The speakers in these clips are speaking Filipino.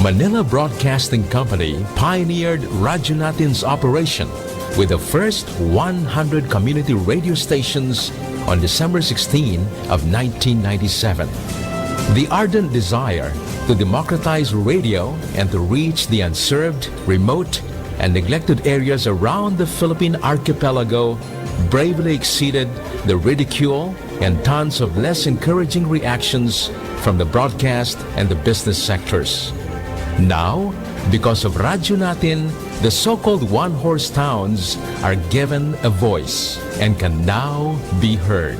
Manila Broadcasting Company pioneered Radyo Natin's operation with the first 100 community radio stations on December 16 of 1997. The ardent desire to democratize radio and to reach the unserved, remote, and neglected areas around the Philippine archipelago bravely exceeded the ridicule and tons of less encouraging reactions from the broadcast and the business sectors. Now, because of Radyo Natin, the so-called one-horse towns are given a voice and can now be heard.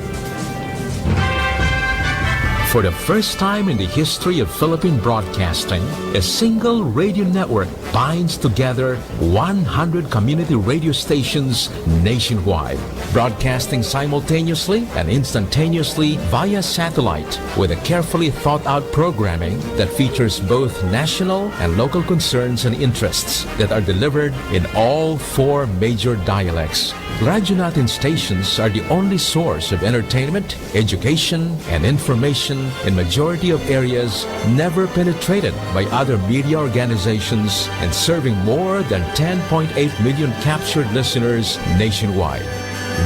For the first time in the history of Philippine broadcasting, a single radio network binds together 100 community radio stations nationwide, broadcasting simultaneously and instantaneously via satellite with a carefully thought-out programming that features both national and local concerns and interests that are delivered in all 4 major dialects. Radyo Natin stations are the only source of entertainment, education, and information in majority of areas never penetrated by other media organizations and serving more than 10.8 million captured listeners nationwide.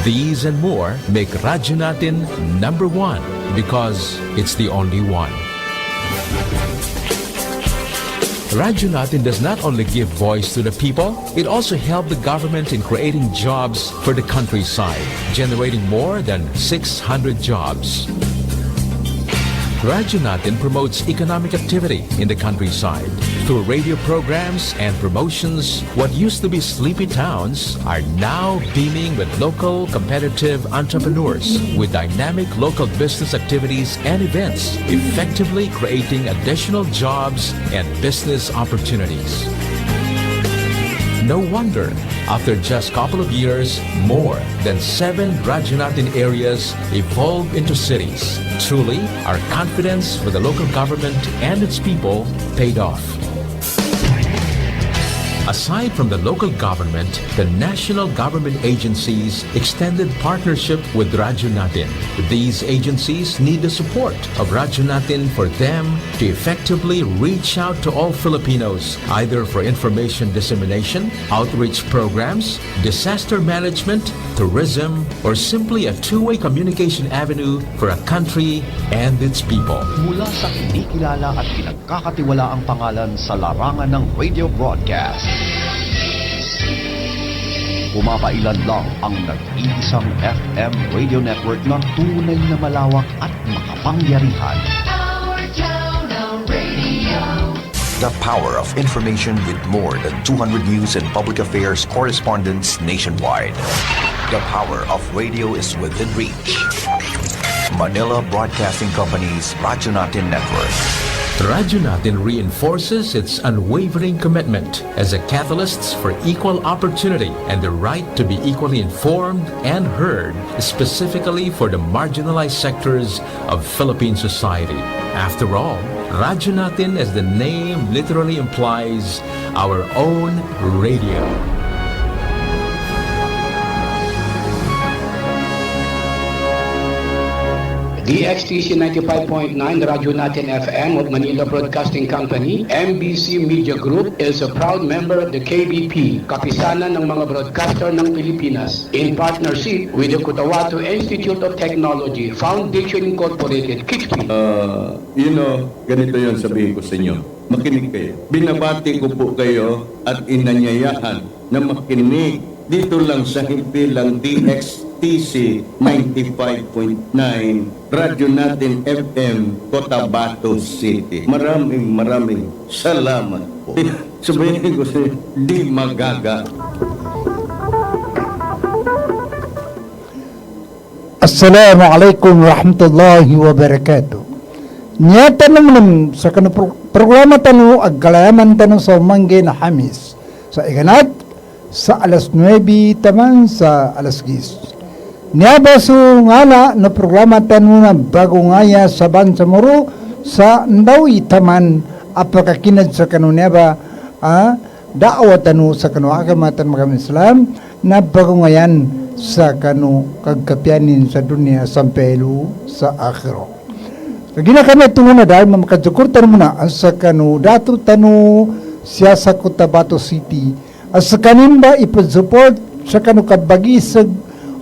These and more make Radyo Natin number 1 because it's the only one. Radyo Natin does not only give voice to the people, it also helped the government in creating jobs for the countryside, generating more than 600 jobs. Radyo Natin promotes economic activity in the countryside. Through radio programs and promotions, what used to be sleepy towns are now beaming with local competitive entrepreneurs with dynamic local business activities and events, effectively creating additional jobs and business opportunities. No wonder, after just a couple of years, more than 7 Radyo Natin areas evolved into cities. Truly, our confidence for the local government and its people paid off. Aside from the local government, the national government agencies extended partnership with Radyo Natin. These agencies need the support of Radyo Natin for them to effectively reach out to all Filipinos, either for information dissemination, outreach programs, disaster management, tourism, or simply a two-way communication avenue for a country and its people. Mula sa hindi kilala at pinagkakatiwalaang pangalan sa larangan ng radio broadcast, pumapailan lang ang nag-iisang FM radio network na tunay na malawak at makapangyarihan. Our town, our radio. The power of information with more than 200 news and public affairs correspondents nationwide. The power of radio is within reach. Manila Broadcasting Company's Radyo Natin Network. Radyo Natin reinforces its unwavering commitment as a catalyst for equal opportunity and the right to be equally informed and heard, specifically for the marginalized sectors of Philippine society. After all, Radyo Natin, as the name literally implies, our own radio. DXTC 95.9 Radyo Natin FM of Manila Broadcasting Company, MBC Media Group is a proud member of the KBP, Kapisanan ng mga Broadcaster ng Pilipinas, in partnership with the Cotabato Institute of Technology, Foundation Incorporated, KITP. Ganito yun sabihin ko sa inyo. Makinig kayo. Binabati ko po kayo at inanyayahan na makinig dito lang sa himpilang DXTC 95.9 Radyo Natin FM, Cotabato City. Maraming salamat po. Sabihin ko sa di magaga. Assalamualaikum warahmatullahi wabarakatuh. Nyata naman sa programa tanong agkalayaman tanong sa umangge na Hamis sa iganat sa alas 9 taman sa alas 10. Niaba su ngala na programa tanong na bago ngaya sa bansa moro sa ndawi taman apakakinad sa kanuniaba daawa tanong sa kanu agamatan mga Islam na bago ngayan sa kanu kagkapyanin sa dunia sampelu sa akhiro. Kagina kami tunguna dahil makadzukurtan mo na sa kanu dato tanu siya sa Cotabato City. As kanin ba ipag-support sa kanu kabagisag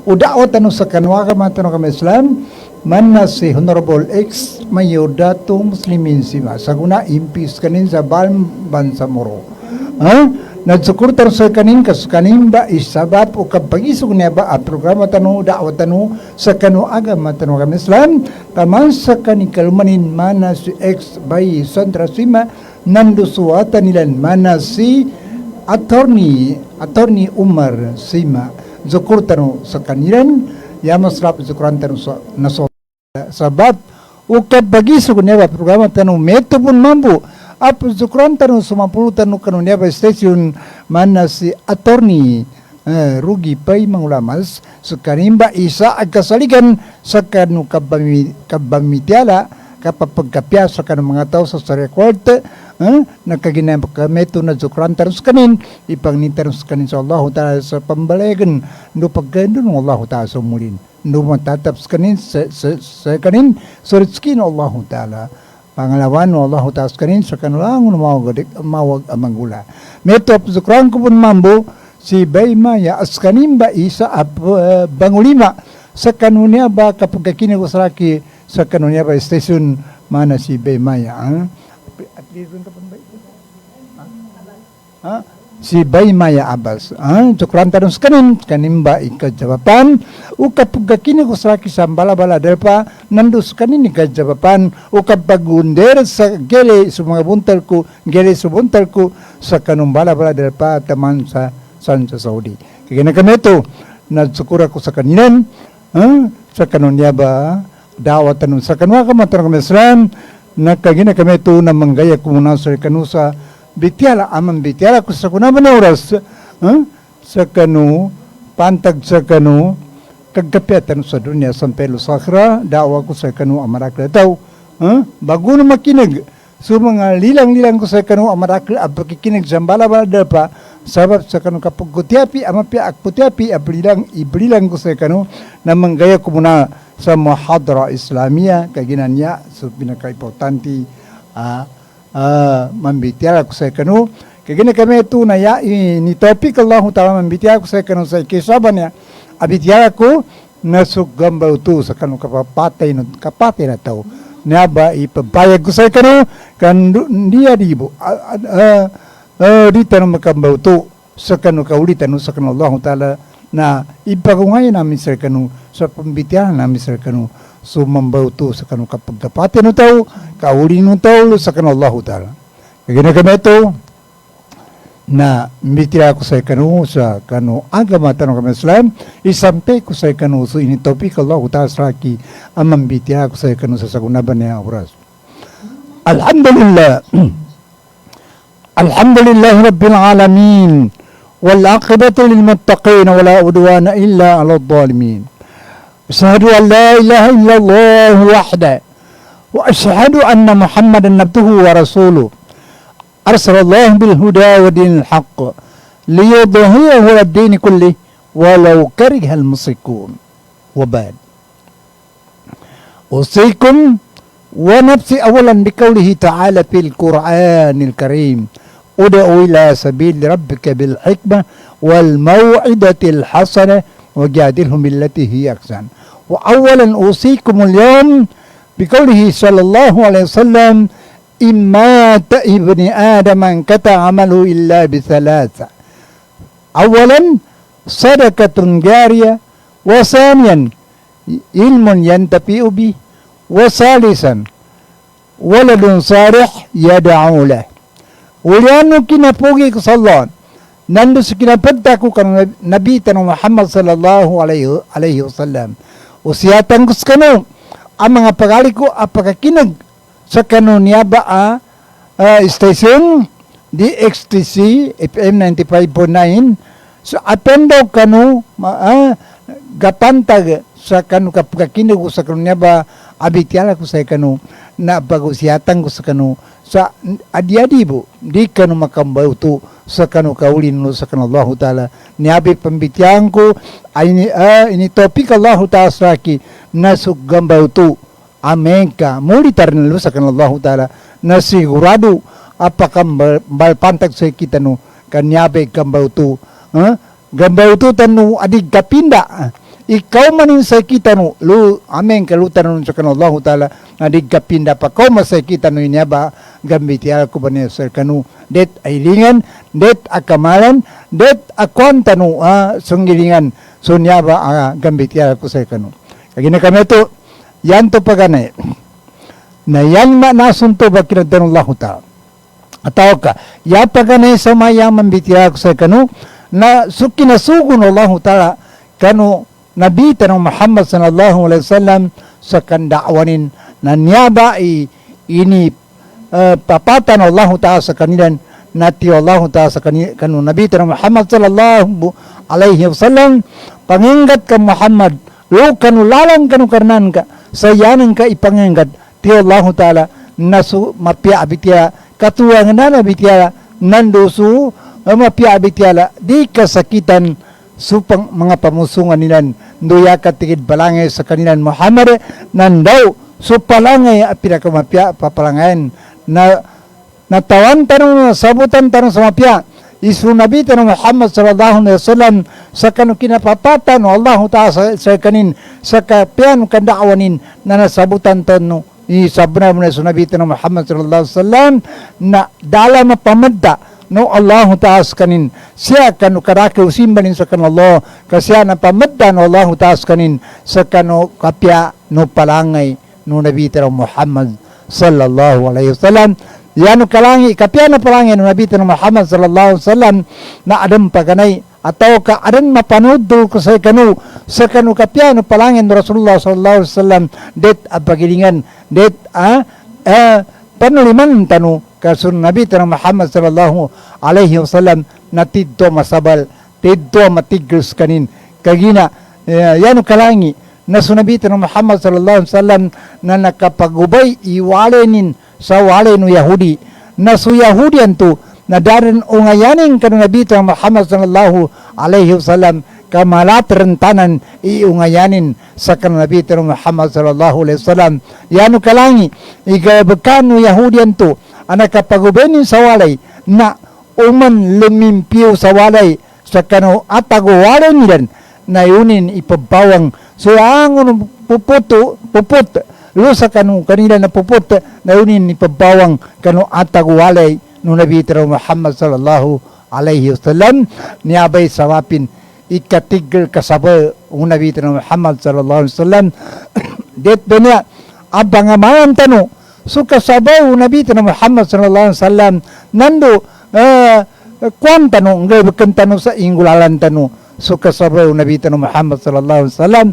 o daot tanu sa kanwa ka matano kami Islam man na si Honorable X Mayor Dato Muslimin Sima sa guna impis kanin sa Bansa Moro. Nagsukurtar sa kanin ba isabab o kapagisog niya ba at programa tanu daawat tanu sa kanu agama tanu kami Islam taman sa kanikalmanin mana si ex by Sandra Sima nandusuatan nilan mana si attorney Umar Sima zukur tanu sa kanilan yamasrap zukuran tanu sa naso sabab o kapagisog niya ba programa tanu meto pun mampu Apo zukran tanu sumapulutan no kanunya ba station mana si attorney Rugi Pay Mangulamas so kanimba isa agkasaligan sa kanu kabamitiala kapapagkapya sa kanu mga tao sa record nakaginam kameto na zukran tanu sa kanin ipangnitan sa kanin sa Allah Ta'ala sa pambalagan no pagkando ng Allah Ta'ala sa mulin no matatap sa kanin sa kanin sa rizkin Allah Ta'ala pangalawan Allah Ta'ala kanin sa kanulang mawag amang gula. Meto zukran ko pun mambo si Baymaya askanin ba isa bangulima sa kanunya ba kapag kinagusaraki sa kanunya ba station mana si Baymaya. Si Baymaya Abbas. Zukran tanong kanin ba ikajawapan o kapag kinagusaraki sa balabala dahil pa nandus kanin ikajawapan o kapag under sa gele sa mga buntal ko sa kanong balabala dahil pa taman sa Saudi. Kaya na kami ito nagsukura ko sa kaninan sa kanunya ba dawat tanong sa kanwa kamatarang kami Islam nakagina kami ito na manggaya kumuna sa kanusa bitiala aman bitiala ko sa kunaman na oras sa kanu pantag sa kanu kagkapiatan sa dunia sampai lusakra dawa ko sa kanu amarakla daw bago na makinig so mga lilang ko sa kanu amarakla at pakikinig sa balabala pa sabab sa kanu kapag kutiapi amapi akputiapi iblilang ko sa kanu na manggaya ko muna sa muhadara Islamia kaginanya so pinaka-importante mambitiala ko sa kanu kagina kami ito na ni topic Allah Ta'ala mambitiala ko sa kanu sa kisaban niya abitiala ko nasugamba ito sa kanu kapatay na tao niya ba ipabayag ko sa kanu kan niya dibo dito na makamba ito sa kanu kaulitan sa kanu Allah Ta'ala na ipagungay namin sa kanu sa pambitiala namin sa kanu sumambaw to sa kanong kapagdapati no tao, kauli no tao sa kanong Allah Ta'ala. Kaya kami ito na mitira ko sa kanong agama tanong kami Islam, isampe ko sa kanong so initopik Allah Ta'ala sa aki amang mitira ko sa kanong sa sagunaban niya oras. Alhamdulillah. Alhamdulillah Rabbil Alamin. والعاقبة للمتقين ولا عدوان إلا على الظالمين أشهد أن لا إله إلا الله وحده وأشهد أن محمدا عبده ورسوله أرسل الله بالهدى ودين الحق ليظهره على الدين كله ولو كره المشركون وبعد أوصيكم ونفسي أولا بقوله تعالى في القرآن الكريم ادعوا إلى سبيل ربك بالحكمة والموعظة الحسنة وجادلهم بالتي هي أحسن وأولا أوصيكم اليوم بقوله صلى الله عليه وسلم إن مات ابن آدم انقطع عمله إلا بثلاثة أولا صدقة جارية وثانيا علم ينتفع به وثالثا ولد صالح يدعو له Uliano kinapugi ko sa Allah. Nando sa kinapadta ko kang Nabi tanong Muhammad sallallahu alaihi wasallam. Usiyatan ko sa kano, ang mga pagali ko apakakinag sa kano niya ba station DXTC FM 95.9 so atendo kano gapantag sa kano kapakakinag ko sa kano niya ba abitiala ko sa kano na pag-usiyatan ko sa kano sa adi-adi po, di ka no makambaw to sa kano kaulin no sa kano Allah Ta'ala. Niyabi pambitiyan ko, ini topik Allah Ta'ala sa aki, nasugambaw to Amerika muli tarin sa kanallahu ta'ala na sigurado apakam balpantag sa kita no kanyabe gambaw tu tanu adig kapinda ikaw manin sa kita no lu amen kalutan no sa kanallahu ta'ala adig kapinda pa kau masay kita no inyaba gambit ya ko bani sa kanu det ailingan det akamalan det akon tanu sunggilingan sunyaba gambit ya ko sa kanu kagina kami to yan to paganay na yan nasunto ba kinadanullahu ta'ala ataw ka ya paganay sa mayaman bitya ko sa kanu na kinasugon Allah ta'ala kanu nabita ng Muhammad sallallahu alaihi wasallam sa kandaawanin na niyaba ini papatan Allah ta'ala sa kanilan nati Allah ta'ala sa kanu nabita ng Muhammad sallallahu alaihi wasallam panginggat ka Muhammad lo kanu lalang kanu karnan ka sayanan ka ipanginggat ti Allah ta'ala nasu mapya abitya katuwangan na abitya nandusu mapya abitya di kasakitan supang mga pamusungan nilan duya katigid balangay sa kanilan Muhammad nandaw supalangay pinakamapya papalangayan na natawan tanong sabutan tanong sa mapya isu nabi tanong Muhammad sallallahu alaihi wasallam sa kanu kinapapatan Allah ta'ala sa kanin sa kapian kandaawanin na nasabutan tanong isabna mo na sunabi tanong Muhammad sallallahu alaihi wasallam na dala mapamadda no Allah ta'ala kanin siya kanu karake usimbanin sa kanu Allah kasya na pamadda no Allah ta'ala kanin sa kanu kapya no palangay no nabi tanong Muhammad sallallahu alaihi wasallam yan kalangi kapya na palangay no nabi tanong Muhammad sallallahu alaihi wasallam na adam paganay ataw ka adan mapanood ko sa kanu kapya no palangay no Rasulullah sallallahu alaihi wasallam det abagilingan det panuliman tanu kasun nabi tanong Muhammad sallallahu alaihi wasallam na tidto masabal tidto matigres kanin kagina yan kalangi na sunabi tanong Muhammad sallallahu alaihi wasallam na nakapagubay iwalenin sa wale no Yahudi na su Yahudian tu na darin ungayanin kanu nabi tanong Muhammad sallallahu alaihi wasallam kamalat rentanan iungayanin sa kanu nabi tanong Muhammad sallallahu alaihi wasallam yan kalangi igabakan no Yahudian tu anakapagubenin sa walay na uman lumimpiw sa walay sa kanu atago walay nilan na yunin ipabawang so ang puput lo sa kanu kanila na puput na yunin ipabawang kanu atago walay no nabi tanong Muhammad sallallahu alaihi wasallam niabay sawapin ikatigil kasaba ng nabi tanong Muhammad sallallahu alaihi wasallam det benya abang amayan tanu so kasabaw nabi tanong Muhammad sallallahu alaihi wasallam nando kwan tanong ngayon tanong sa ingulalan tanong so kasabaw nabi tanong Muhammad sallallahu alaihi wasallam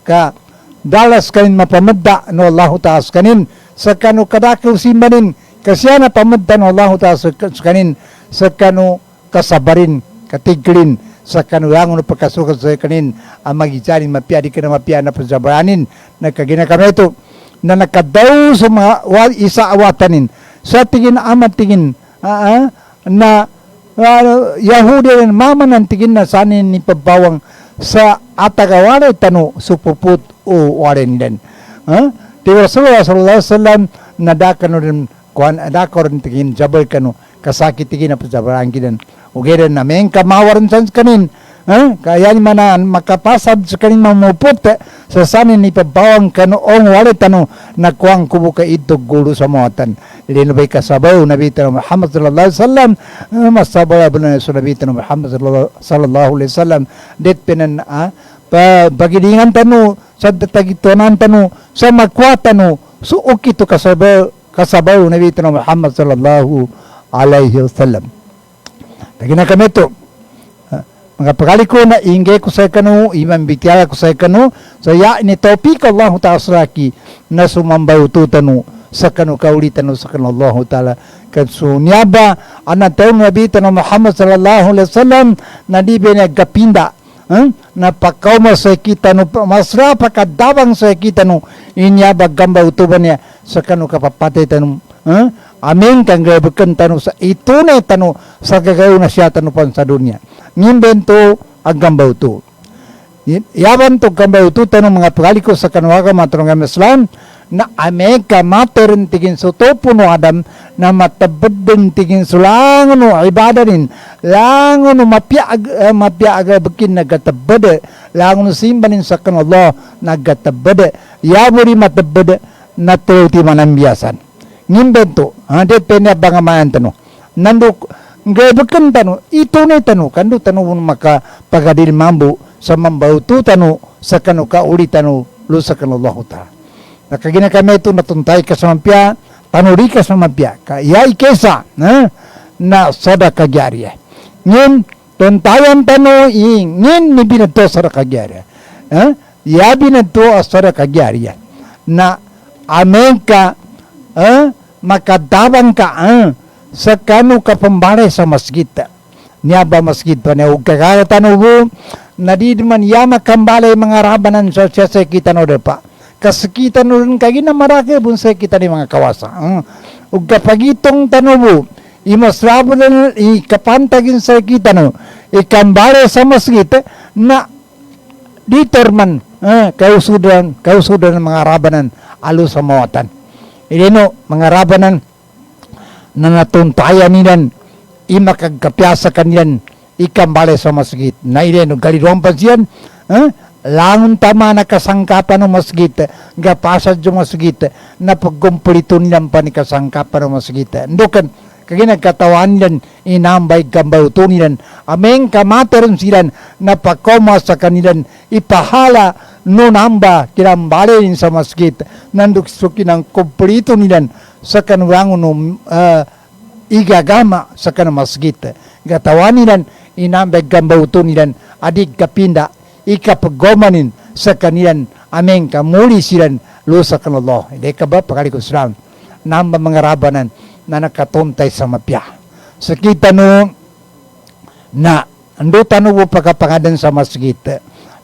ka dalas kanin mapamadda no Allah ta'ala kanin sa kanu kadakaw simbanin kasya na pamadda no Allah ta'ala kanin sa kanu kasabarin katiglin sa kanu yangon pagkasukat sa kanin ang magijanin mapya di ka na mapya na pasabaranin nagkagina kami ito na nakadaw sa mga isa awatanin sa tingin amat tingin na Yahudi rin mamanan tingin na sanin ni pabawang sa atagawalay tanu supuput o waren din di Rasulullah sallallahu alaihi wasallam nadakan rin kuan adako rin tingin jabal kanu kasakit tingin na pasabarang kidan ugeren na men kamawaran sans kanin kaya ni manan makapasad sa kanin mamuput sa sanin ni pabawang kanoong wala tanu nakuang kubo ka itog gulo sa muatan linubay kasabaw nabi tanong Muhammad sallallahu alaihi wasallam masabaw na sa nabi tanong Muhammad sallallahu alaihi wasallam det penan bagilingan tanu sa tagitonan tanu sa makwa tanu so ukito kasabaw nabi tanong Muhammad sallallahu alaihi wasallam tagina kami to mga pagkali ko na ingay ko sa kanu, imam bityala ko sa kanu, so ya ini topik Allah Ta'ala suraki na sumambaw tutanu sa kanu kaulitan sa kanu Allah Ta'ala kanso niyaba anatong nabi tanong Muhammad sallallahu alaihi wasallam na di binagkapinda na pakaw mo sa kita no masra pakadabang sa kita no inyaba gamba utuban niya sa kanu kapapatay tanong amin kang gabakan tanong sa ito na tanong sa gagayon na siya tanong pan sa dunya ngimbento agambaw to Yaban to kambay ututan ng mga pagaliko sa kanwaga matrong Islam na Amerika materin tigin so topo no Adam na matabadin tigin so lango no ibadanin lango no mapiag bakin nagatabada lango no simbanin sa kan Allah nagatabada yaburi matabada na tuti manambiasan ngimbento hande penya bangamayan tano nanduk ngabakan tano ito na tano kandu tano maka pagadil mambu sa mambautu tano sa kanu ka uli tano lu sa kanu Allah ta'ala nakagina kami ito natuntay ka sa mampia tanuri ka sa mampia kayay kesa na sada kagyariya ngin tuntayan tano ngin ni binato sada kagyariya ya binato sada kagyariya na amen ka makadabang ka sa kanu ka pambare sa masjid niya ba masjid pa niya ugkakara tano na di man yama kambale mga rabanan sa kita no depa kaskita no rin kagi na marake bun sa kita ni mga kawasa ug kapagitong tanubo imasrabo na ikapantagin sa kita no ikambale sa masjid na determan kausudan ng mga rabanan alo sa mawatan ilino mga rabanan na natuntayan nilan imakagkapyasa kanilan ikambale sa masjid na ileno galidong pansiyan langon tama na kasangkapan ng masjid gapasad yung masjid na pagkumplito nilang pa ni kasangkapan ng masjid ndukan kaginagkatawan nilan inambay kambauto nilan ameng kamateron silan na pakoma sa kanilan ipahala no namba kirambale sa masjid nanduk suki ng kumplito nilan sa kanurangon igagama sa kanang masjid gatawan nilan inambay kambauto nilan adig kapinda ikapagomanin sa kanilan ameng kamuli silan lusa kan Allah hindi ka ba pagalikos lang namba mga rabanan na nakatuntay sa mapya sa kita no na ando tanu pagkapangadan sa masjid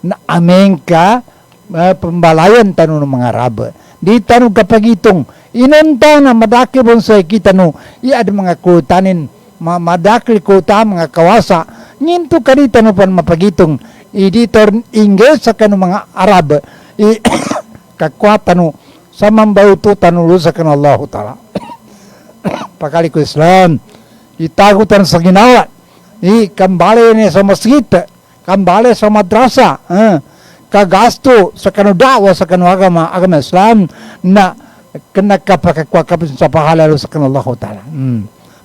na ameng ka pambalayan tanu ng mga raba di tanu kapagitong inunta na madaki bon sa kita no iad mga kutanin madakil kuta mga kawasa nginto kanita no pan mapagitong editor Ingles sa kanu mga Arab kakwata no sa mambauto tanulo sa kanu Allah ta'ala pakali ko Islam itagutan sa ginawa kambale ni sa masjid kambale sa madrasa kagasto sa kanu dawa sa kanu agama Islam na kinakapakakwakap sa pahalalo sa kanu Allah ta'ala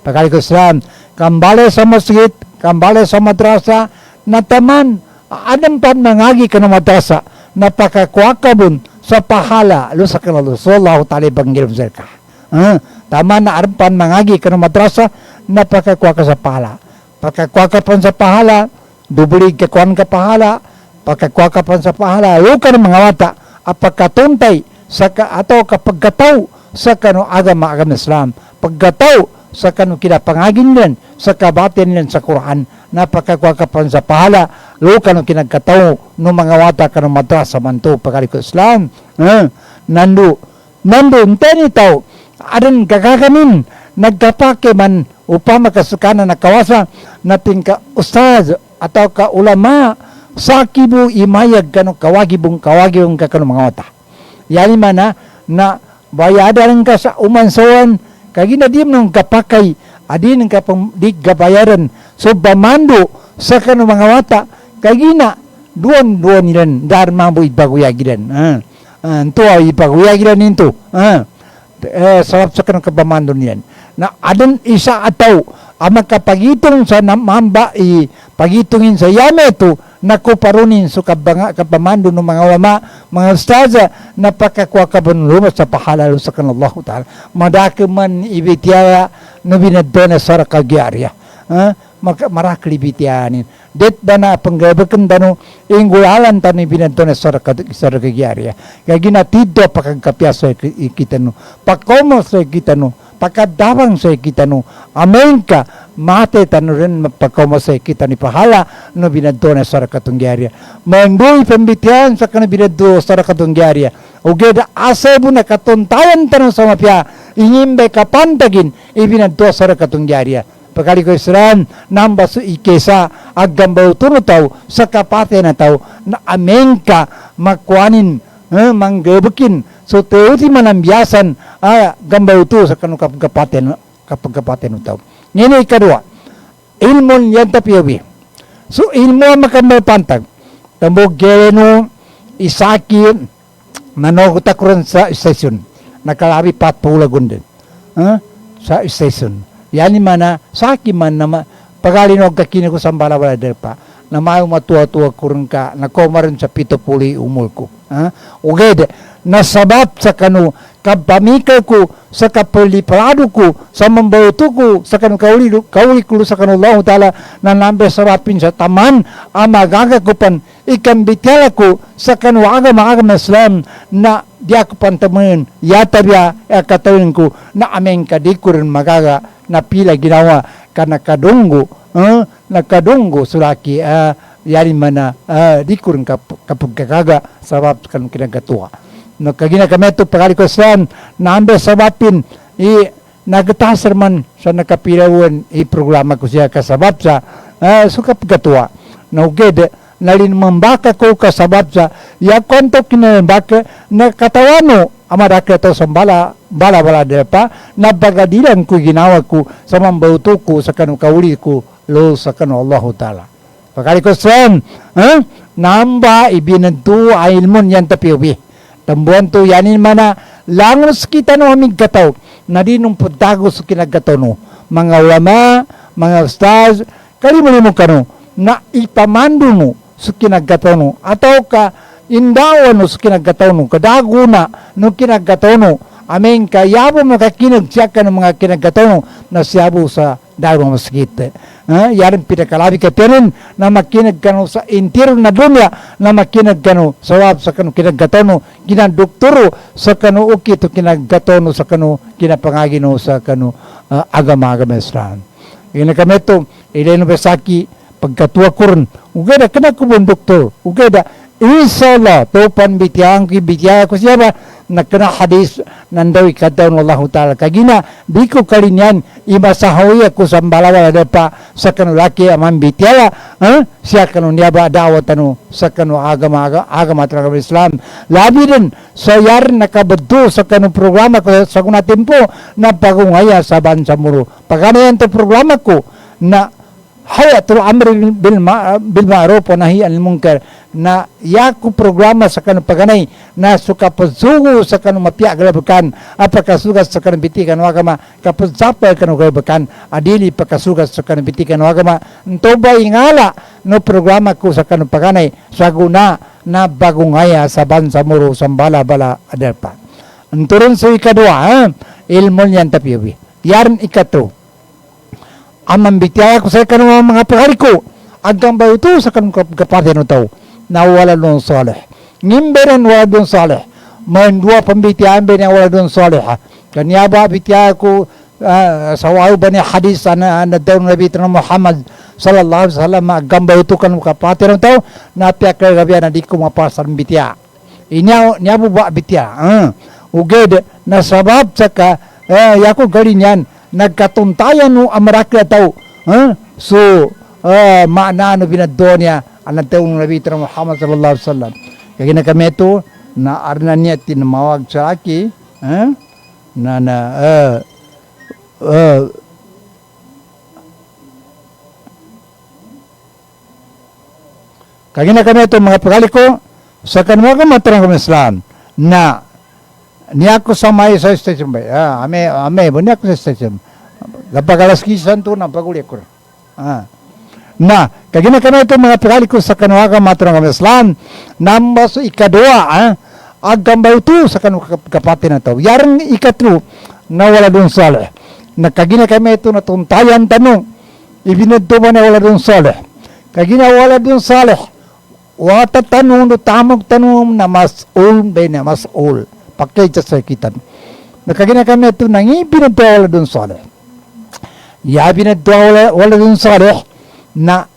pakali ko Islam kambale sa masjid kambale sa madrasa na taman adam pa mangagi ka na madrasa na pakakwakabon sa pahala lo sa kanalo sallallahu ta'ala banggil ka tama na adam pa mangagi ka na madrasa na pakakwaka sa pahala pakakwaka pa sa pahala dubulig ka kuan ka pahala pakakwaka pa sa pahala lo ka na mga wata apakatuntay sa ato kapagkataw sa kanu agama Islam paggataw sa kanu kinapangagin nilan sa kabatin nilan sa Quran napakakwakapan sa pahala lo kanu kinagkataw no mga wata kanu madrasa manto pagari ko Islam nando tani taw adan gagaganin nagkapake man upama kasukana na kawasa nating ka ustaz atau ka ulama sakibu imayag kanu kawagibong kakanu mga wata yani mana na bayadan ka sa umansawan kagina di nang kapakay adin ka pang di gabayaran so bamando sa kanu mga wata kagina duon nilan dar mambo ibaguyagiran to ay ibaguyagiran into sarap sa kanu kabamando niyan na adon isa ataw ama kapagitong sa mamba pagitongin sa yame to nakuparunin so kabamando ng mga ulama mga ustaza napakakwa kabon lumas sa pahalalo sa kan Allah ta'ala madaki man ibitiya no binadona sa kagyarya marakli ibitiyanin det dana panggabakan dano ingulalan tani binadona sa kagyarya kaya ginatiddo pakagkapyaso kita no pakomo sa kita no pakadabang sa kita no amen ka mate tanu rin mapakauma sa kita ni pahala no binadto na sa katunggyarya mandoy pambitian sa kana binadto sa katunggyarya ugeda asa bu na katuntayan tanu sa mapya ingimbe kapantagin ibinadto sa katunggyarya pagkali ko Islam namba su ikesa aggambaw tuno tao sa kapate na tao na ameng ka makwanin manggebekin so teuti manambiasan gambaw tu sa kanu kapate no tao. Ngini kadua ilmon yan tapiyobi. So ilmo makambay pantag tambog geleno isaki nanogotakuran sa station nakalabi patpulagon din sa station. Yani mana saki man na pagalinog kakini ko sa balawala pa na mayo matuwa-tuwa kurang ka na komarin sa pitopuli umul ko. Ugede nasabab sa kanu kapamikal ko sa kapaliparado ko sa mambauto ko sa kanu kauli ko sa kanu Allah Ta'ala na nambe sarapin sa taman amagaga ko pan ikambitala ko sa kanu agama Islam na di ako pantaman yata biya katawin ko na ameng kadikurin magaga na pila ginawa kana kadunggo sulaki yari mana dikurin kapag kakaga sabab kan kinagatua no kagina kami to pagali ko Islam na ambe sabapin nagatasar man sa nakapilawan programa ko siya kasabab sa sukap gatua no gede nalin membaka ko kasabab sa ya kontok kinembaka na katawano amaraka to sambala bala depa na bagadilan ko ginawa ko sa mambauto ko sa kanu kauli ko lo sa kanu Allah Ta'ala. Pagkali ko son namba ibinantu ilmon yan tapiubi tambuan to yanin mana langos kita no aming kataw na dinong pagtagos kinagkataw no mga ulama mga ustaz kalimuli mo kanu na ipamando mo sa kinagkataw no ataw ka indawan no sa kinagkataw no kadaguna no kinagkataw no aming kayabo makakinagsiyakan ng mga kinagkataw no na siyabo sa darong maskite. Yarin pinakalabi ka tiyanin na makinag kano sa intiro na dunya na makinag kano sawab sa kano kinagkatono ginadoktoro sa kano uki to kinagkatono sa kano kinapangagino sa kano agama Islam. Ina kami ito ilay besaki pagkatuwa kurun ugeda kana kubon doktor ugeda inshallah to panbitiyang kibitya ko siya ba nakana hadis nandawi kadaw ng Allah Ta'ala kagina di ko kalinyan imasahawi ako sa balawala pa sa kanulaki amang bityala siya kanu niya ba dawat sa kanu agama talaga Islam labi din sa yar nakabadto sa kanu programa ko sa kuna tempo na pagungaya sa bansa muro pagana yan to programa ko na hayatul amri bil ma'ruf wa nahi anil munkar na yaku programa sa kanu paganay na suka pagsugo sa kanu mapiya galabakan apakasugas sa kanu bitikan wagama kapag sapay kanu galabakan adili pakasugas sa kanu bitikan wagama nto ba ingala no programa ko sa kanu paganay sa guna na bagungaya sa bansa muro sambala-bala adarpa nturon sa ikadua ilmon yan tapiwi yaran ikatro amang bitya ko sa kanong mga pagari ko agam ba ito sa kanong kapatid no tao na wala doon salih ngimberan wala doon salih man dua pambitya ambe na wala doon salih kanya ba bitya ko sa waw ba ni hadis na daw Nabi Muhammad sallallahu alaihi wasallam agam ba ito kanong kapatid no tao na piyakal gabi na di ko mapasar bitya niya ba bitya uged na sabab sa ka yako galing yan nagkatuntayan no amarakla tao so maana no binaddo niya ang taong Nabi Muhammad sallallahu alaihi wasallam kaya na kami ito na arna niya tinamawag sa aki kaya na kami ito mga pagkali ko sa kanwaga matarang kami Islam na niya ko samay sa station ba ame niya ko sa station kapag alas kisan to na paguli ko na kagina kami ito mga pagkali ko sa kanwaga maturang kami Islam namba so ikadua agambay ito sa kanwaga kapati na to yarang ikatlo na wala doon salih na kagina kami ito na tuntayan tanong ibinadto ba na wala doon salih kagina wala doon salih wata tanong no tamang tanong na mas'ul ba na mas'ul pakai sa sakitan. Nakagina kami ito nang ibinadwa wala doon salih. Ya binadwa wala doon salih na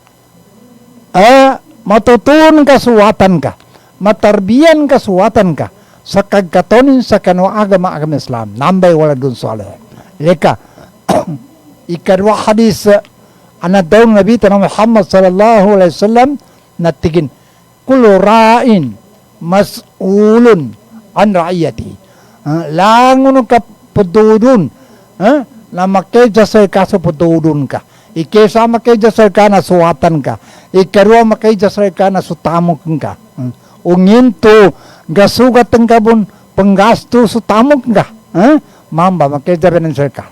matutunan ka suwatan ka, matarbiyan ka suwatan ka sa kagkatonin sa kanu agama Islam. Nambay wala doon salih. Leka, ikarwa hadis daw Nabi tanong Muhammad sallallahu alaihi wasallam natigin kullu ra'in mas'ulun an ra'iyati. Langon ka pududun na makijasar ka sa pududun ka. Ikesa makijasar ka na suwatan ka. Ikarua makijasar ka na sutamok ka. Unginto gasugat ang kabun penggasto sutamok ka. Mamba makijasar ka.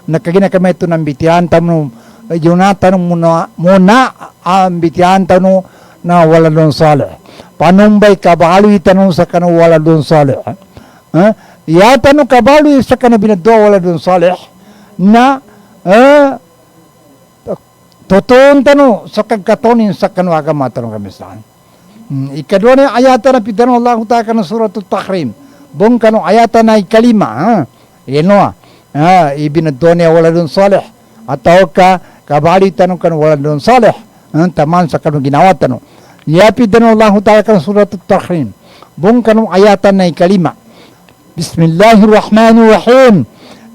Nakagina kami ito ng bitihan tanong Jonathan muna ang bitihan tanong na wala doon salih. Panumbay kabaloy tanong sa kanong wala doon salih. Yata no kabaloy sa kanong binadwa wala doon salih na totoon tanong sa kagkatonin sa kanong agama tanong kami saan. Ikadwa na ayata na pitanong Allah ta'ala kanong suratul Tahrim. Bong kanong ayata na ikalima. Yan o ibinadwa niya wala doon salih. Ataw ka kabaloy tanong kanong wala doon salih. Taman sa kanong ginawa tanong. Yapi dan Allah Ta'ala kan surat At-Tahrim. Bung kanong ayatan na ikalima. Bismillahirrahmanirrahim.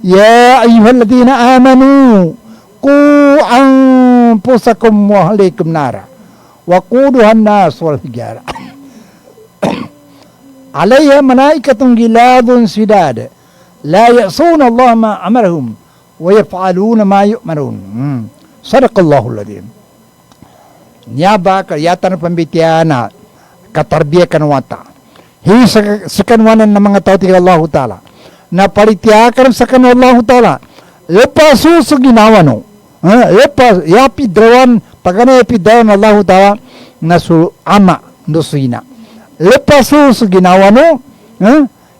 Ya ayyuhalladhina amanu qu anfusakum wa ahlikum nara wa quduhan nas wal hijara. Alayha malaikatun giladun sidad la ya'suna Allah ma amarahum wa yaf'aluna ma yu'marun. Sadaqallahul adzim. Nyaba kayatan pambitiana katarbiya kanwata hi sa kanwanan ng mga tao ti Allah Ta'ala na paritiakan sa kanwa Allah Ta'ala lepasu sa ginawa no lepas yapi drawan pagana yapi drawan Allah Ta'ala na su ama no sina lepasu sa ginawa no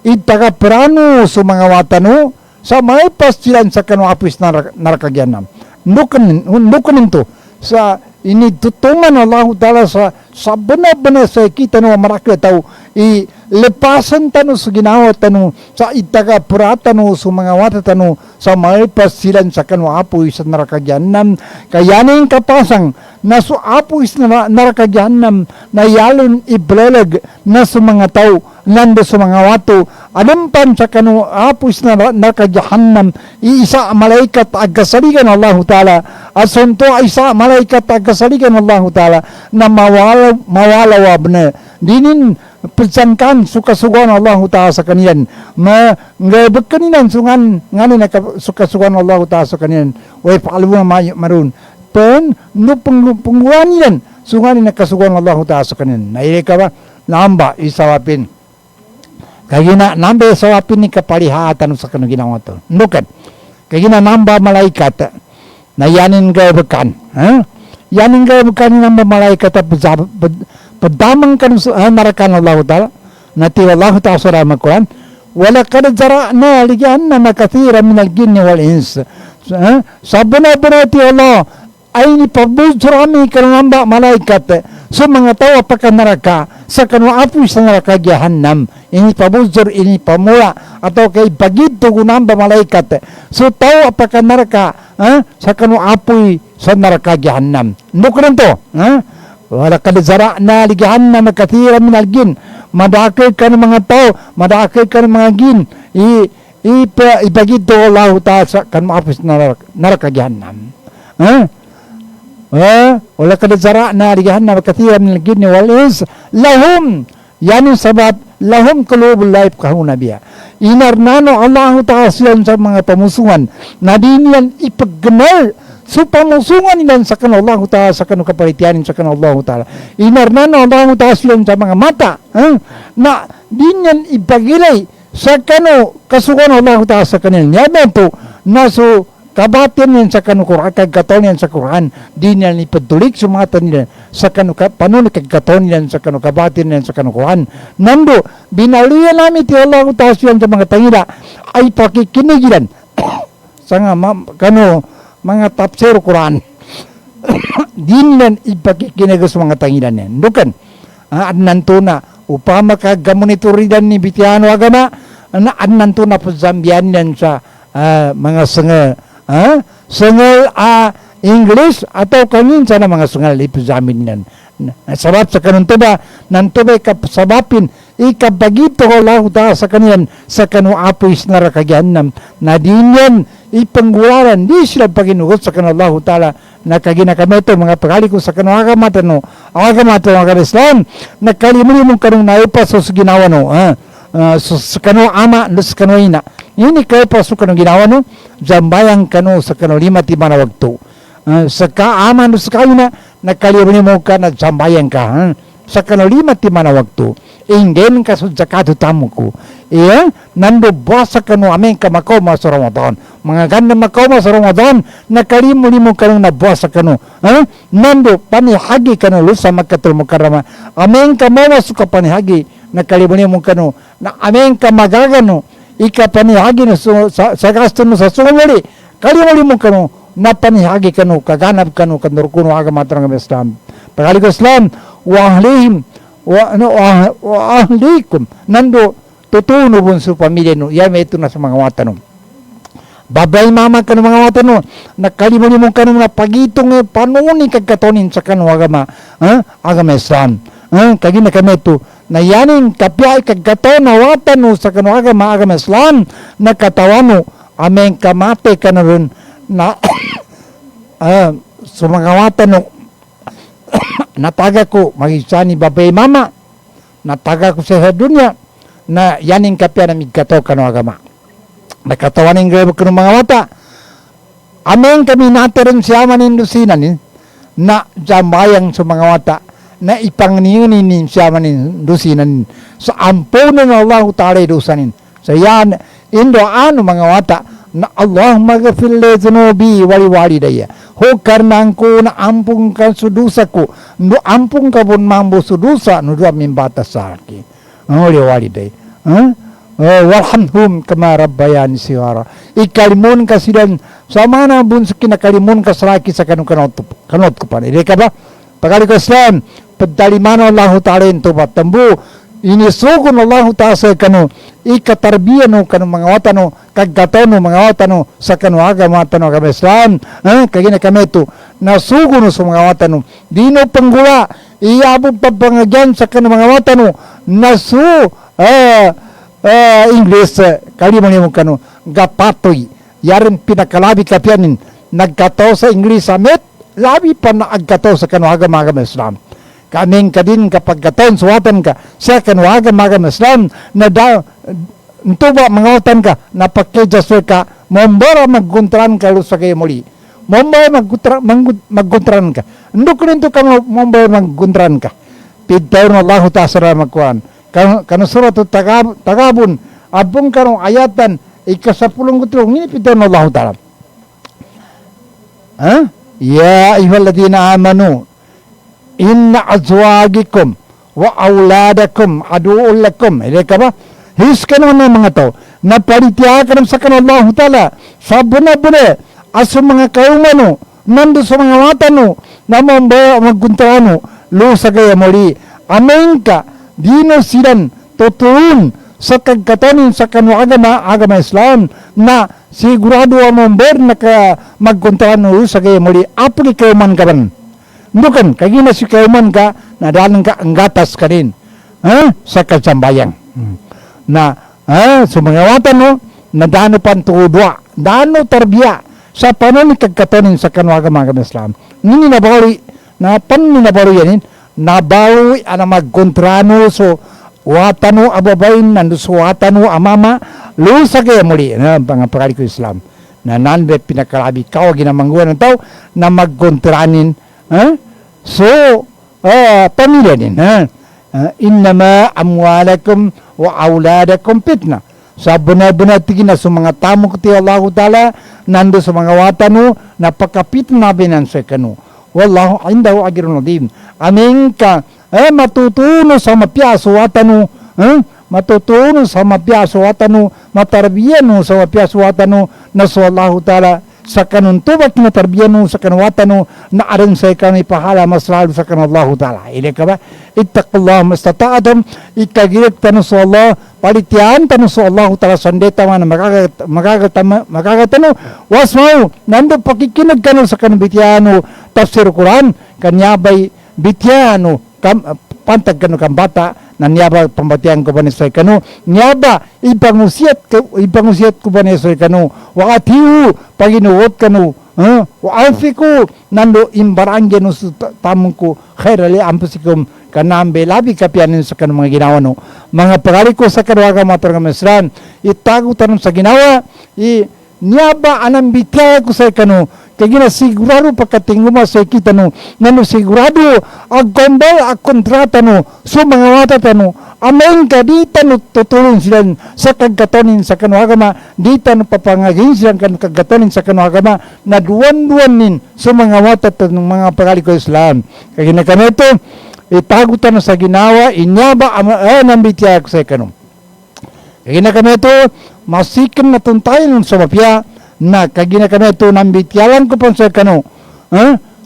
itaga prano sa mga wata no sa may pastilan sa kanwa apis narakagyanam nukanin to sa ini tutuman Allah Ta'ala sa benar-benar sa kita no marakya tau lepasan tanu sa ginawa tanu sa itaga purata no sa mga wata tanu sa may pasilan sa kanwa apoy sa narakagyanam kayanin kapasang na sa apoy sa narakagyanam na yalon iblalag na sa mga tao nando sa mga wato adampan sa kanwa apoy sa narakagyanam isa malaikat agkasaligan Allah Ta'ala asunto isa malaikat agkasaligan Allah Ta'ala na mawalawab na dinin pisankan sukasugan Allah Ta'ala sa kaniyan ngabag kaninan sungan ngani na sukasugan Allah Ta'ala sa kaniyan way paalwa marun pen no pengguan yan sungan na kasugan Allah Ta'ala sa kaniyan naire ka ba namba isawapin kagina namba isawapin ni kapalihatan sa kanang ginawa to nukan kagina namba malaikat na yanin gabakan yanin gabakan namba malaikat padamang kan narakan Allah Ta'ala nati Allah Ta'ala surah Al-Quran walaqad zara'na li jahannama katsiran minal jinni wal ins sabana-bana ti Allah ay ni pabujrami kan namba malaikat sa mga tao apakah neraka sa kanwa apoy sa neraka jahannam ini pabujur ini pamula atau kay bagito gunamba malaikat so tao apakah neraka sa kanwa apoy sa neraka jahannam nukran to walaqad zara'na li jahannama katsiran minal jin madakay kan mga tao madakay kan mga jin ibagito Allah Ta'ala sa kan maapos neraka jahannam walaqad zara'na li jahannama katsiran minal jinni wal ins lahum yani sabab lahum qulubul la yafqahuna biha inarnano Allah Ta'ala silan sa mga pamusuhan na diniyan ipagganal so pamusungan nila sa kanang Allah Ta'ala sa kanang kaparitianin sa kanang Allah Ta'ala inarnano Allah Ta'ala silan sa mga mata na dinyan ipagilay sa kanang kasugan Allah Ta'ala sa kanang yaman to na so kabatin yan sa kanang Quran kagkaton yan sa Quran dinyan ipadulik sa mga nila sa kanang panunin kagkaton yan sa kanang kabatin yan sa kanang Quran nando binaluyan namin ti Allah Ta'ala silan sa mga tangila ay pakikinigilan sa nga mga tafsir Quran dinlan ipakikinagas mga tangilan yan dukan adnanto na upama kagamonituridan ni bitiano agama adnanto na po zambian yan sa mga sengal English atau kanin sana mga sengal ipazamin yan sabab sa kanunto ba nanto ba ikapasabapin ikabagito Allah Ta'ala sa kaniyan sa kanu apoy narakagyanam na din yan ipanggularan di sila paginugot sa kanang Allah Ta'ala nakagina kami ito mga pagali ko sa kanong agamat ano mga Islam nakalimuli mong kanong naipas sa ginawa no sa kanong ama no sa kanong ina ini kayo pa sa kanong ginawa no jambayang kano sa kanong lima ti mana wagto sa kaama no sa kaina nakalimuli mo ka na jambayang ka sa kanong lima ti mana wagto inggen ka sa zakatu tamu ko nando basa kanu amen ka makoma sa Ramadan mga ganda makoma sa Ramadan nakalimuli mo kanong nabasa kanu nando panihagi kanu lusa Makkatul Mukarramah amen ka mawas ka panihagi nakalimuli mo kanu na amen ka magagano ika panihagi no sa gasto no sa sumuli kalimuli mo kanu na panihagi kanu kaganap kanu kanurkuno agama ng Islam pagali ko Islam wa ahlihim wa ahlikum nando tutuno bun sa pamilya no yame ito na sa mga wata no babay mama ka ng mga wata no nakalimuli mo ka na pagitong panuni kagkatonin sa kanong agama agama Islam kagi na kami ito na yanin kapya kagkaton na wata no sa kanong agama Islam nakatawano ameng kamate ka na rin na sa mga wata no nataga ko magisani babay mama nataga ko sa dunya na yaning kapya na migkato kano agama nakatawaning grabo kano mga wata ameng kami natarin siya manindusinan na jambayang sa mga wata na ipangniunin siya manindusinan sa ampunan ng Allah ta'ala idusanin sa yan indo ano mga wata na Allah maghfir li dhunubi wali walidayya ho karena ko na ampung ka sudusa ko no ampung ka bun mambo sudusa no dua mimbatas sa akin wali waliday walhamhum kama rabbayani sighara ikalimun ka sidan sa mana bun sa kinakalimun ka salaki sa kanot ko pa ire ka ba pagali ko Islam padaliman Allah ta'ala into batambu inisukon Allah ta'ala sa kanu ikatarbiya no kanu mga wata no kaggato no mga wata no sa kanu agama agama Islam kagina kami ito nasugo no sa mga wata no di no panggula iabog pabangagyan sa kanu mga wata no nasu English kalimang mo kanu gapatoy yarin pinakalabi kapyanin naggato sa English amit labi pa na aggato sa kanu agama Islam kaming kadin kapag gaton suwatan ka sa kanwagan magam Islam na ntuba mga utan ka napakijaswe ka mombora magguntran ka sa kayo muli mombora magguntran ka nduk rin to ka mombora magguntran ka pidtayon Allah ta'ala magkuhan kanu surat tagabun abong kanong ayatan ikasapulong gutrong ini pidtayon Allah ta'ala ya ayyuhalladhina amanu inna azwajikum wa auladakum adu'ul lakum ire ka ba his ka naman ng mga to napalitya ka naman sa kanang Allah ta'ala sa buna-buna aso mga kaumano nando sa mga watano na magguntrano lo sa gaya muli amen ka dino sidan tutuun sa kagkatanin sa kanong agama Islam na sigurado ang member na magguntrano lo sa gaya muli apli kayo man ka ban bukan kagina si kauman ka na dalang ka ang gatas ka rin sa kasambayang na sa mga watan no na dano pan tuudwa dano tarbiya sa panon kagkatonin sa kanwaga mga Islam nini nabawi na paninabaro yanin nabawi ana magkontrano so watano ababain nando so watano amama lusa kaya muli na pangapakali ko Islam na nanbet pinakalabi kao ginamangguan ng tao na magkontranin so pamilya din innama amwalakum wa auladakum fitna sa buna-buna tigina sa mga tamo kuti Allah ta'ala nando sa mga watano napakapitna binan sa kanu wallahu indahu ajrun adim amin ka matutuno sa mapiaso watano matutuno sa mapiaso watano matarbiyano sa mapiaso watano na sa Allah ta'ala sa kanun tubak na tarbiyano sa kanwatano na arin sa kami pahala mas lalo sa kanan Allah ta'ala ili ka ba ittaqullah mastata'atum ikagirik tanu sa Allah palitian tanu sa Allah ta'ala sandeta man magagatano wasmau nando pakikinig kanu sa kanang bitiano tafsir Quran kanyabay bitiano pantag kanu kang bata Nanyaba pambatian ko ba ni Soy Kanu? Nyaba ipangusiat ko ba ni Soy Kanu? Watiu paginuot kanu. Wa alfiku nando imbarang genu tamungku khairali ampusikum kanambe labi kapianin sa kanu mga ginawa no. Mga pagari ko sa kanwaga mga Islam itago tanong sa ginawa nyaba anang bitya ko sa kanu kaya sigurado pagkatinguma sa kita no nano sigurado agkombay kontrata no so mga wata tano amen ka di tano tutulong sila sa kagkatonin sa kanuagama di tano papangagin sila kagkatonin sa kanuagama na duwan-duwan nin sa mga wata tanong mga pagalik ko Islam kaya kanito itago tano sa ginawa inyaba anang bitya ko sa kanu kaya kanito masikin na tuntayin sa mapya na kagina kami ito nambityalan ko po sa kano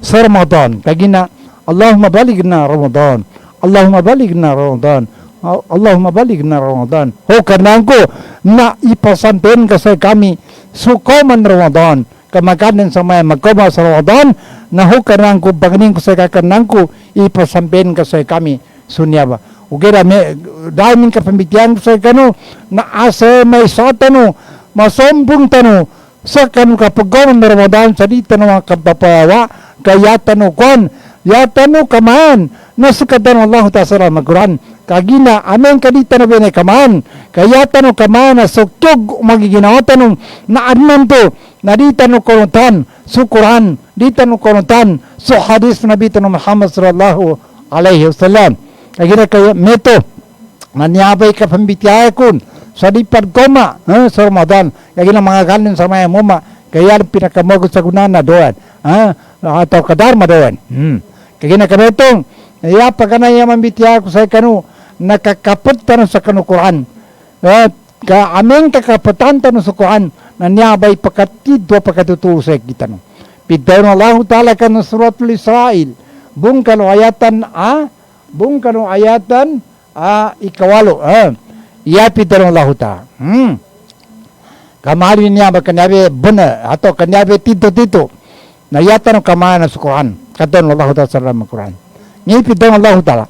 sa Ramadan kagina Allahumma balig na Ramadan Allahumma balig na Ramadan Allahumma balig na Ramadan ho kanang ko na ipasampen ka sa kami sukoman Ramadan kamakanin sa may magkoma sa Ramadan na ho kanang ko baganing ko sa kanang ko ipasampen ka sa kami sunyaba ugera me daming kapambityan ko sa kano na asa may satano masombong tano sa kanu kapagawan na Ramadan sa di tanong mga kapapawa kaya tanong kon ya tanong kaman nasukatan Allah ta'ala magkuran kagina amen kadita na binay kaman kaya tanong kaman na sukyog magiginawa tanong na anman to na di tanong konutan sukuran di tanong konutan so hadis Nabi tanong Muhammad sallallahu alaihi wasallam kagina kaya meto nanyabay kapambitya kun sa di pagkoma sa Ramadan kaya mga kanin sa mga muma kaya pinakamogot sa kunana doon atau kadarma doon kaya kanitong iya pagana yaman bitya ko sa kanu nakakapot tanong sa kanu Quran ka aming kakapatan tanong sa Quran na niyabay pakatidwa pakatuturo sa kita no pidawin Allah ta'ala kanu suratul Israel bung kanu ayatan ikawalo iya pidawin Allah ta'ala kamari niya kanyabe buna atau kanyabe tito na yata no kamana sa Quran kadon Allah ta'ala sa Quran ni pidon Allah ta'ala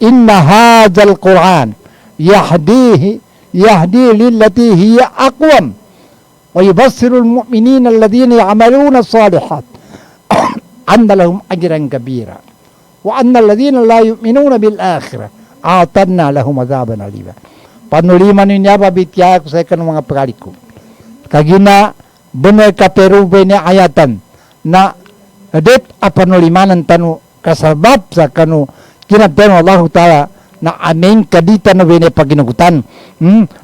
inna hadzal Quran yahdi lillati hiya aqwam wa yubassiru almu'minina alladhina ya'maluna as-salihat anna lahum ajran kabira wa anna alladhina la yu'minuna bil akhirah a'tadna lahum adhaban alima panuliman niya babitya ko sa kanong mga pagaliko kagina benar kaperube ni ayatan na adet apanulimanan tanu kasabab sa kanu kinabdan Allah ta'ala na aning kadita na bine paginugutan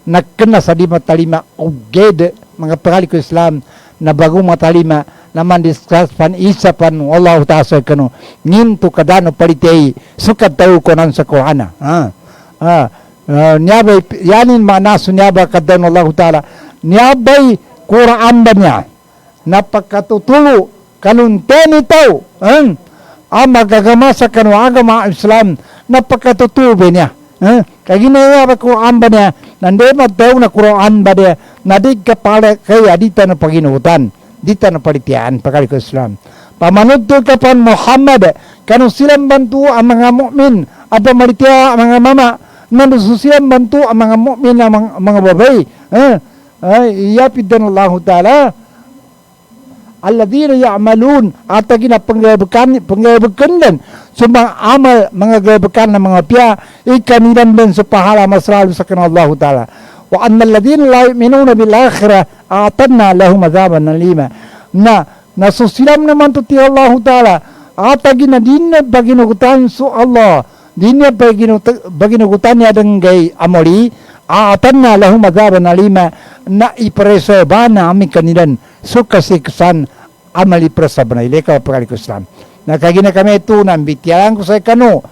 na kena sa di matalima uged mga pagaliko Islam na bago matalima naman discuss pan isa pan Allah ta'ala sa kanu ngintu kadano palitay sukat tayo ko nan sa Qur'ana niyabay yanin manaso niyaba kadano Allah ta'ala niyabay Quran ba niya napakatutulo kanunten ito magagama sa agama Islam napakatutulo ba niya kaya ginaya ba Quran ba niya nande madaw na Quran ba niya nadig kapala kaya dita na paginutan dita na palitian pagkali ko Islam pamanudto ka pan Muhammad kanong silang bantu ang mga mu'min at pamalitia ang mga mama nanususilang bantu ang mga mu'min ang mga babay iyapidan Allah Ta'ala alladhina ya'malun at gina panggabakan din sa mga amal mga gabakan ng mga piya ikanilan din sa pahala masralo sa kanang Allah Ta'ala wa anna alladhina la yu'minuna bil akhirah a'tadna lahum adhaban alima na nasusilam naman to ti Allah Ta'ala at gina din na baginugutan so Allah din na baginugutan niya danggay amori a'tadna lahum adhaban alima na ipreserba na aming kanilan so kasiksan amali presabna ileka pagkali ko Islam nakagina kami ito na bityalan ko sa kanu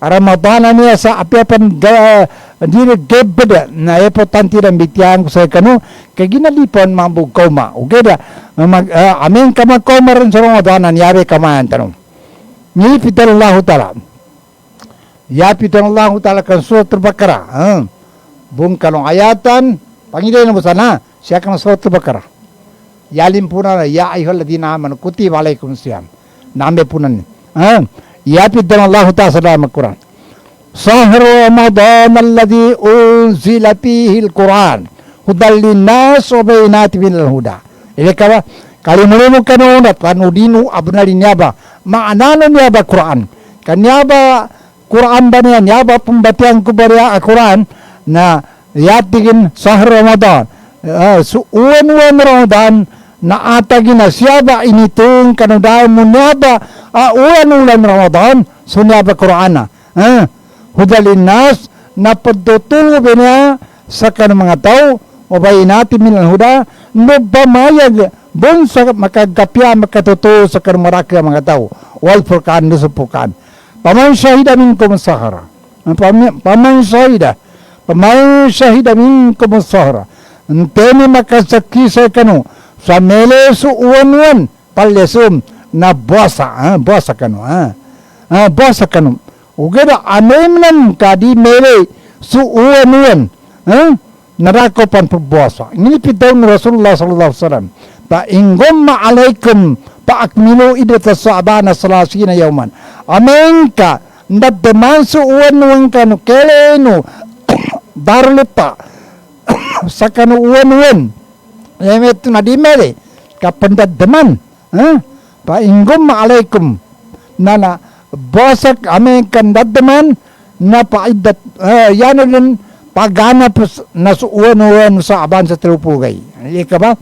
Ramadan niya sa apiapan dinaggebeda na importante na bityalan ko sa kanu kagina lipon mambug koma ugeda aming kamakoma rin sa Ramadan niyari kamayan tanong nipitan Allah Ta'ala yapitan Allah Ta'ala kan surat al-Baqarah bung kalong ayatan Panginoon mo sana, siya kang surat al-Baqarah. Yalim po na, ya ayyuhalladhina amanu kutiba alaykum siyam. Name po na. Yapid dan Allah Ta'ala sa dalam Al-Quran. شهر رمضان الذي أنزل فيه القرآن هدى للناس وبينات من الهدى. Ili kaba kalimulimu kanunat kanudinu abnali nyaba maanano nyaba Quran. Kanyaba Quran banian nyaba pembatian kubaria Quran na yatigin sahar Ramadan. Uwan Ramadan na atagin na siyaba initung kanudao mo nyaba uwan Ramadan sunyaba Quran na. Hudalin nas na pagtutulo niya sa kanang mga tao o natin minang huda no bamayag bon sa makagapya makatutulo sa kanang maraki mga tao wal furkan nusupukan paman syahida minkum sahara paman syahida minkum sahara teni makasaki sa kanu sa melesu uwan palesum na bosa kanu bosa kanu ugeda anemnan kadi mele su uwan narakopan perbuasa. Ini pitau Rasulullah sallallahu alaihi wasallam. Pa ingumma alaikum pa akmilu idata sa'bana salasina yauman. Amenka ndadman su uwan kanu kelenu darluta sakanu uwan yemet nadi mele kapandadman pa ingumma alaikum nana bosak amenka ndadman na paidat yanan pagganap na suwan sa aban sa trupugay. Hindi ka ba?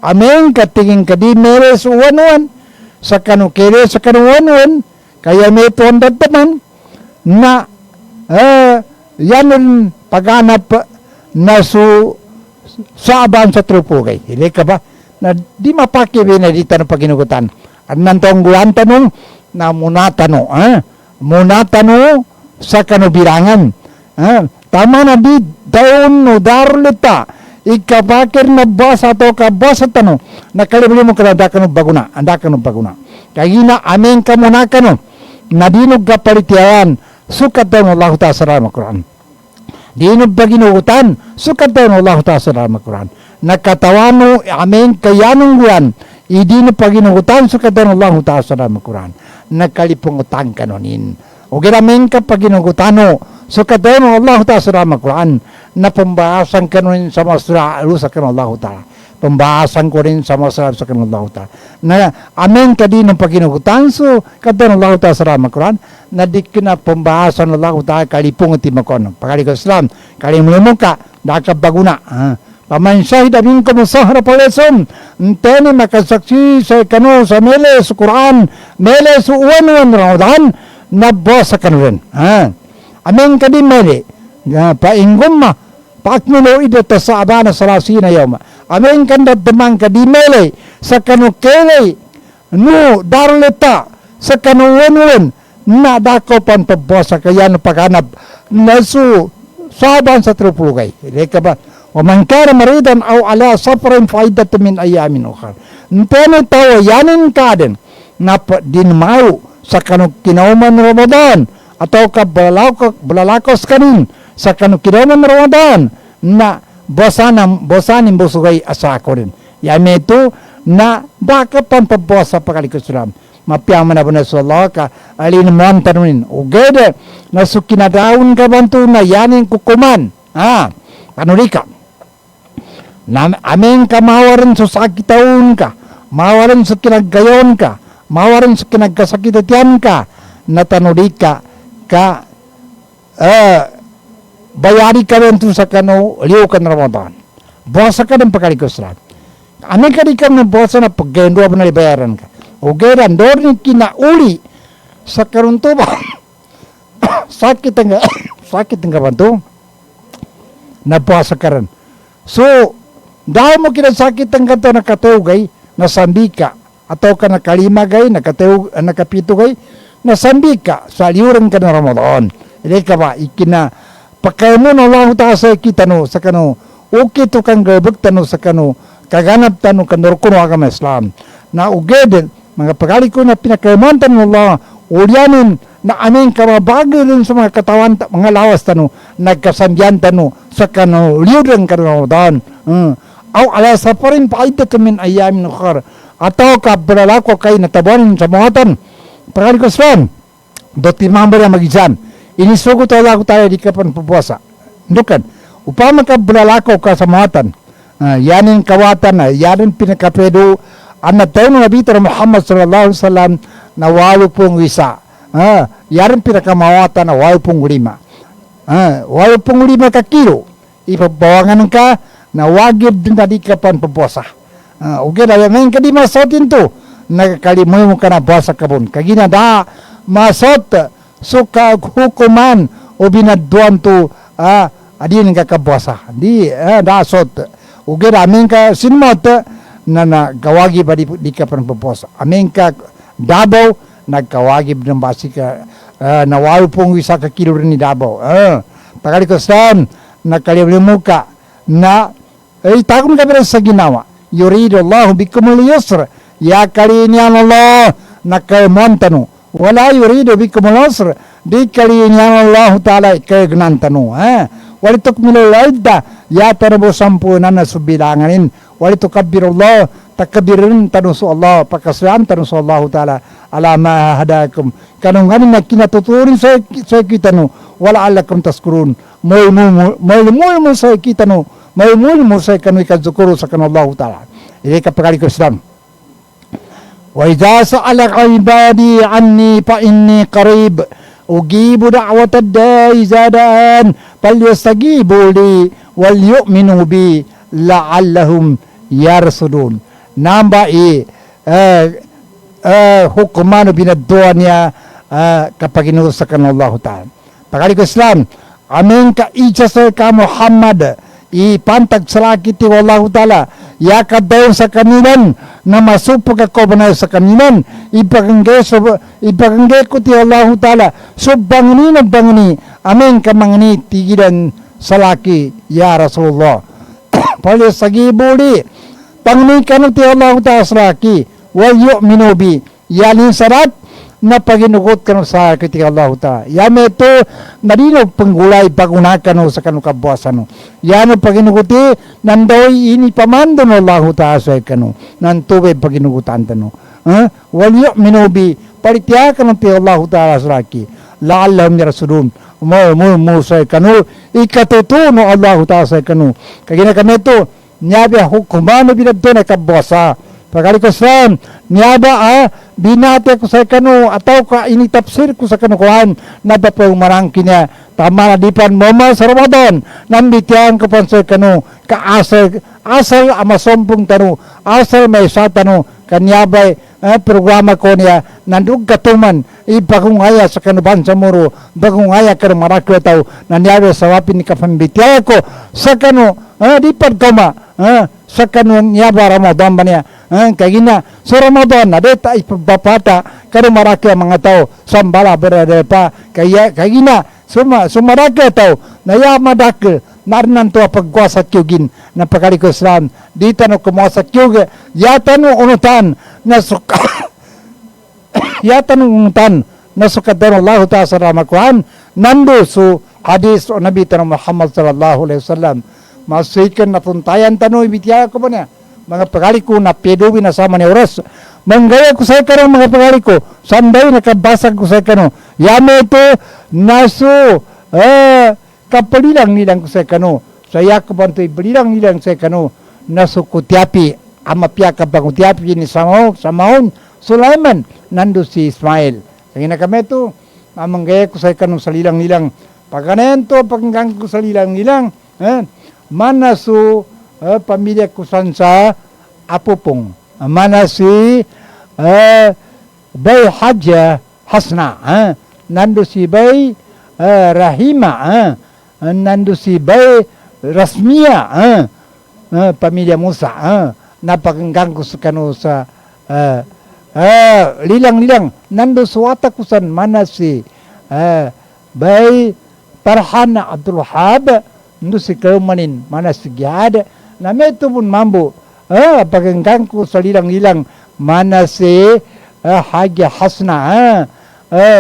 Ameng katingin ka di mere suwan sa kanukere sa kanuwan kaya may tuandat naman na yan pagganap na sa aban sa trupugay. Hindi ka ba? Na di mapakibi na dito ng paginugutan. At nantong guwan tanong na munatano sa kanubirangan. Tama na di daon no darlita ikabakir na basa to ka basa tano nakalibli mo kada kanu baguna anda kanu baguna kagina amen ka muna kanu nadinog ka palitian sukat daw Allah ta sa Quran dinog baginugutan sukat daw Allah ta sa Quran nakatawano amen kayanong guyan idino paginugutan sukat daw Allah ta sa Quran nakalipong utang kanonin o giramen ka paginugutano so kadeno Allah Ta'ala sa Quran na pembahasan ko rin sa masra sa kan Allah Ta'ala. Pembahasan ko rin sa masra sa kan Allah Ta'ala. Na amen kadino paginugutan so kadeno Allah Ta'ala sa Quran na dikna pembahasan Allah Ta'ala kalipong ti makon. Pagali ko Islam kali mulumuka nakabaguna. Paman syahida minkum sahra palesum tene makasaksi sa kanu sa mele sa Quran mele sa uwan Ramadan na bosa kanun. Amen kadi mele pa ingumma pa akmilo idata sa abana salasina yawma amen kanda demang kadi mele sa kanu kele no darleta sa kanu wenwen na dakopan pagbosa kaya na paghanap na su saban sa trupulugay ilika ba o man kara maridan aw ala safarin faidat min ayamin ukhar nteno tawa yanin kaden na din mau sa kanu kinauman Ramadan atau ka belalakos kanin sa kanukidaman Ramadan na bosanin busugay asa ko rin. Yami ito na dakapan pabosa pakalikos Islam. Mapiyaman na po na sa Allah ka alin mo ang tanunin. Ugede na sukinadaon ka banto na yanin kukuman. Panulika. Amin ka mawaran sa sakitaon ka. Mawaran sa kinagayon ka. Mawaran sa kinagkasakitatian ka. Na tanulika ka bayari ka rin sa kano liw ka na Ramadan bosa ka ng pagkalikos lang amin ka di ka ng bosa na paggendo na libayaran ka o gaya doon yung kinauli sa karunto ba sakit ang kabanto na bosa ka rin so dahil mo kinasakit ang kanto na katugay na sambika ataw ka nakalimagay nakapitugay nasambi ka sa liuran ka ng Ramadan. Hindi ka ba, ikina, pakay mo na Allah Ta'ala sa kitano, sa kano, okay to kang gabag tano sa kano, kaganap tano, kanurkuno agama Islam. Na ugedin, mga pagkali ko na pinakaimantan ng Allah, ulyanin, na aming kamabagay rin sa mga katawan, mga lawas tano, nagkasambyan tano, sa kano, liuran ka ng Ramadan. Aw ala sa pa rin paaidat min ayamin ukhar, ataw ka, balalako kay natabuanin sa muhatan, pagkali ko Islam, doti mambar na mag-exam, Inisugot Allah tayo di kapan pupuasa. Dukan. Upama ka bulalakaw ka sa muatan. Yanin kawatan, yanin pinakapedo. Anak tayo ng Nabi Muhammad sallallahu alaihi wasallam na 80 isa. Yarin pinakamawatan na 85. 85 ka kilo. Ipabawangan ka na wagib din na di ka pan papuasa. Okay na yan ka di masotin to. Nagkalimuy mo ka na puasa ka pun. Kagina da masot suka hukuman o binaduan to adin ka kapuasa. Di da sot. Okay na amin ka sinmot na gawagi ba di ka pan papuasa. Amin ka Davao nagkawagib ng basi ka na 80 isa ka kilo rin ni Davao. Pakali ko saan nagkalimutan ka na takon ka pero sa ginawa. Yuridu Allah bikumul yusr. Ya kali niyan Allah nakaimantano. Wala yuridu bikumul yusr. Di kali niyan Allah Ta'ala ikagnantano. Walitok milalagda. Ya tarabo sampunan na subilanganin. Walitok kabirullah. Takbirin tanong sa Allah. Pakasyan tanong sa Allah Ta'ala. Alama hadakum. Kanong ganin na kinatuturin sa kita no. Wala alakum taskurun. Moy mo sa kita no. May mo sa kanu ikazukuro sa kanu Allah Ta'ala. Ini kapakali ko Islam. Wa idza sa'alaka ibadi anni fa inni qarib ujibu da'watad da'i zadan falyastajibu li wal yu'minu bi la'allahum yarsudun. Namba hukuman binaddoa niya kapag inutos sa kanu Allah Ta'ala. Pakali ko Islam. Amin ka ijasa ka Muhammad ipantag salaki ti wallahu ta'ala yakad daw sa kanilan na masupag ako banay sa kanilan ipagangge ko ti wallahu ta'ala so bangni na bangni amin ka mangni tigilan salaki ya Rasulullah pali sagibuli pangni ka ti wallahu ta'ala salaki wal yu'minu bi yalin sarat na paginugot ka sa kiti Allah Ta'ala. Yame ito, narino panggulay pagunakan sa kanukabuasan. Yano paginuguti, nandoy ini pamando no Allah Ta'ala sa kanu. Nantubay paginugutan tano. Wal yu'minu paritiyakan ng ti Allah Ta'ala sa laki. La'allahum yarasudun. Mo sa kanu. Ikatutuno Allah Ta'ala sa kanu. Kagina kami ito, niyabi hukumano binabto na kabuasa. Pagkali ko sa niyaba binate ko sa kanu ataw ka initapsir ko sa kanukuhan na bapang marangki niya tama na dipan mama sa Ramadan nambitian ko pan sa kanu asal amasompong tanu asal may sa tanu kanyabay programa ko niya nandug katuman ipakungaya sa kanuban sa muro bagungaya ka marakyo taw nanyabi sa wapin ni kapambitian ko sa kanu dipan kama sa kanu niyaba Ramadan ba niya kagina sa Ramadan na deta ipapata karo maraki ang mga tao sambala berada pa kagina sumaraki tao nayamadak narnan to pagkuasa kyugin na pagkali ko Islam dita no kumasa kyug yata no unutan na suka yata no unutan na sukadan Allah Ta'ala sa ramakuhan nando su hadis o Nabi Muhammad sallallahu alaihi wasallam masikan na puntayan tanoy bitya ko ba niya mga pagkali ko na pedowi na sama ni oras. Manggaya ko sa kanong mga pagkali ko. Sanday nakabasag ko sa kanong. Yame ito naso kapalilang nilang ko sa kanong. Saya ko ba ito'y balilang nilang sa kanong. Naso kutiapi. Amapya ka bang kutiapi ni Samahon. Sulaiman. Nando si Ismail. Kaya na kami ito. Manggaya ko sa kanong salilang nilang. Pagkanayan to pagkanggang ko salilang nilang. Manaso pamilya ko sa apupong mana si Bay Haja Hasna nando si Bay Rahima nando si Bay Rasmia pamilya Musa napakanggang ko sa kano sa lilang nando suwata ko sa mana si Bay Farhana Abdul Wahab nando si Kaumanin mana si Giyad na meto pun mambo paganggang ko sa lilang-lilang mana si Hagia Hasna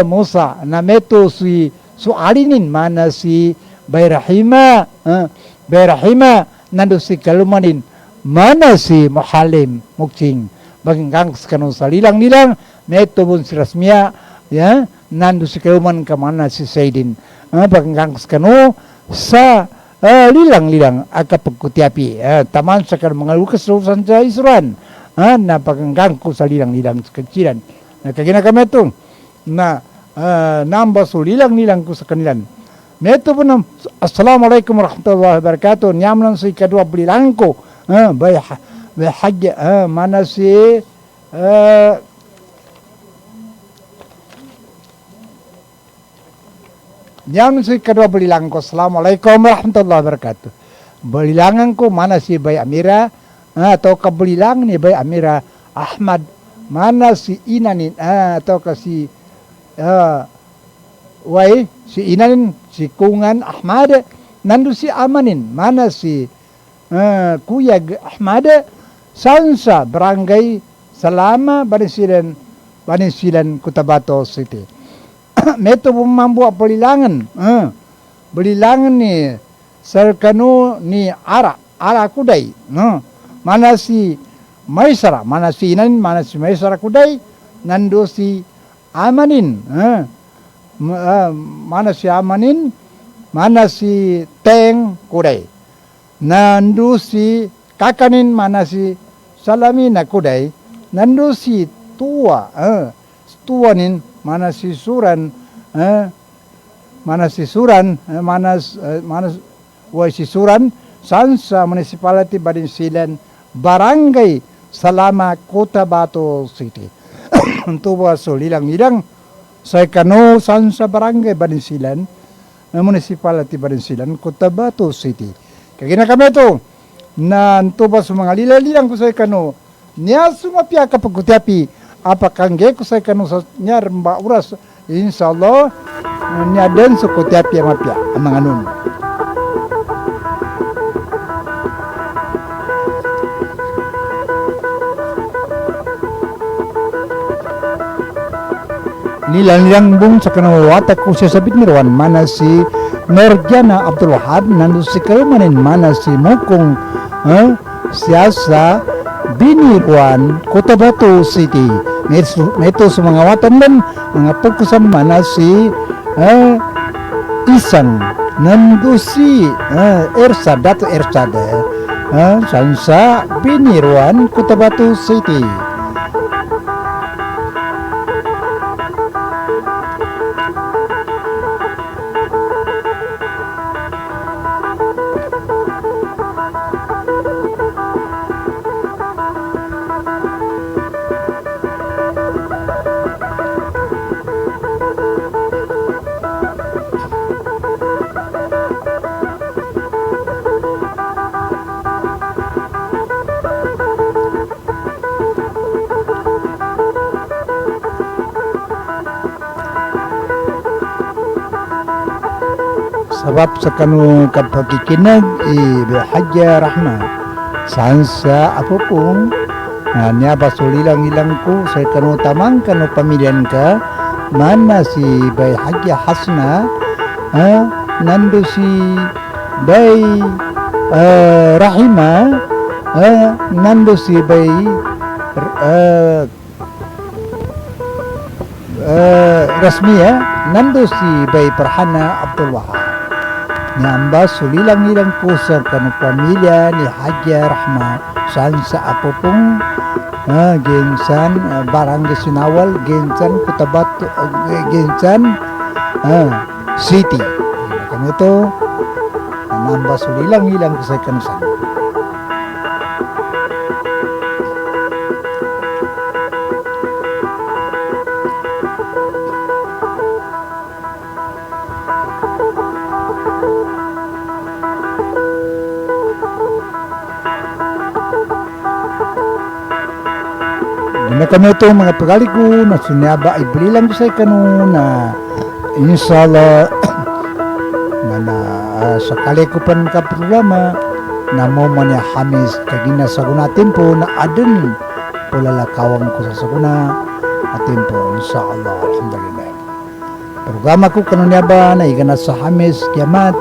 Musa na meto si Sualinin mana si Bayrahima nando si Kalumanin mana si Muhalim Mukching paganggang sa kanong sa lilang-lilang meto pun si Rasmia nando si kauman ka mana si Saidin pagkangkas kanu sa lilang-lilang agkapagkutiapi taman sa kan mga lukas rusan sa Isran na pagkanggang ko sa lilang-lilang kecilan na kagina kami ito na namba so lilang-lilang ko sa kanilan neto po na assalamualaikum warahmatullahi wabarakatuh nyam lang sa ikadwa belilang ko bay hajj mana si nyam si kedua belilang ko assalamualaikum warahmatullahi wabarakatuh belilangan ko mana si Bay Amira atau ke belilang ni Bay Amira Ahmad mana si Inanin atau ke si si Inanin si Kungan Ahmad nandu si Amanin mana si Kuyag Ahmad sansa barangay Salama Banisilan Cotabato City meto mambu belilangan belilangan ni sarkanu ni ara kudai mana si Maisara mana si Inan mana si Maisara kudai nando si Amanin mana si Amanin mana si Teng kudai nando si Kakanin mana si Salamina kudai nando si tuanin mana si Suran si Suran Sansa Municipality Banisilan Barangay Salama Cotabato City tuwa so lilang-lilang sa kano Sansa Barangay Banisilan Municipality Banisilan Cotabato City kagina kami ito na tuwa sa mga lilang-lilang ko sa kano niya sumapya kapag kutiapi apakangge ko sa kanu sa nyar mba uras insyaallah nya den sa kutiapi mapya ang mga nun nilang bung sa kanu watak ko siya sabit mirwan mana si Norjana Abdul Wahab nandu si kaumanin mana si Mukong siyasa Binirwan, Cotabato City. Ito sa mga watan lang, mga pagkusan mana si Isang, nando si Dato Ersada, Sansa Binirwan, Cotabato City. Sabab sa kanu kapakikinag Hajja Rahma sansa apo pong niya basulilang-ilang ko sa kanu tamang kanu pamilyan ka mana si Bay Hajja Hasna nando si Bay Rahima nando si Bay Rasmia nando si Bay Farhana Abdul Wahab nyamba sulilang-ilang ko sa kanong pamilya ni Hajja Rahma sansa apo pong Gensan Barangay Sinawal Gensan Cotabato Gensan City kami ito nyamba sulilang-ilang ko sa kanusan na kami ito mga pagaligo na sunyaba ay belilang ko sa kanu na inshallah na sakali ko pan ka programa na mo man ya Hamis kagina sa gunatin po na adun pulalakawang ko sa saguna atin po inshallah alhamdulillah programa ko kanu niya ba na igana sa Hamis kiamat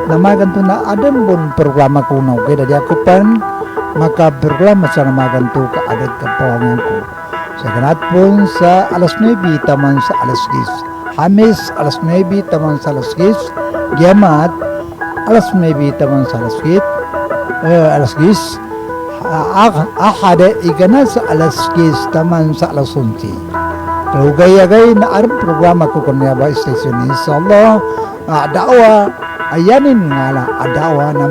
na maganto na adun bon programa ko na okay dadi ako pan maka programa sa namaganto ka agad kapawangan ko Sa ganat pun sa alas 9 taman sa alas 10. Hamis alas 9 taman sa alas 10. Giamat alas 9 taman sa alas 10. Alas 10. Ahad igana sa alas 10 taman sa alas 11. Gaya-gaya na arang programa ko kunya ba station insyaallah dawa ayanin ngala adawa na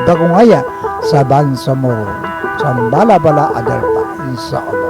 bagungaya sa Bangsamoro sa bala-bala adarpa insyaallah.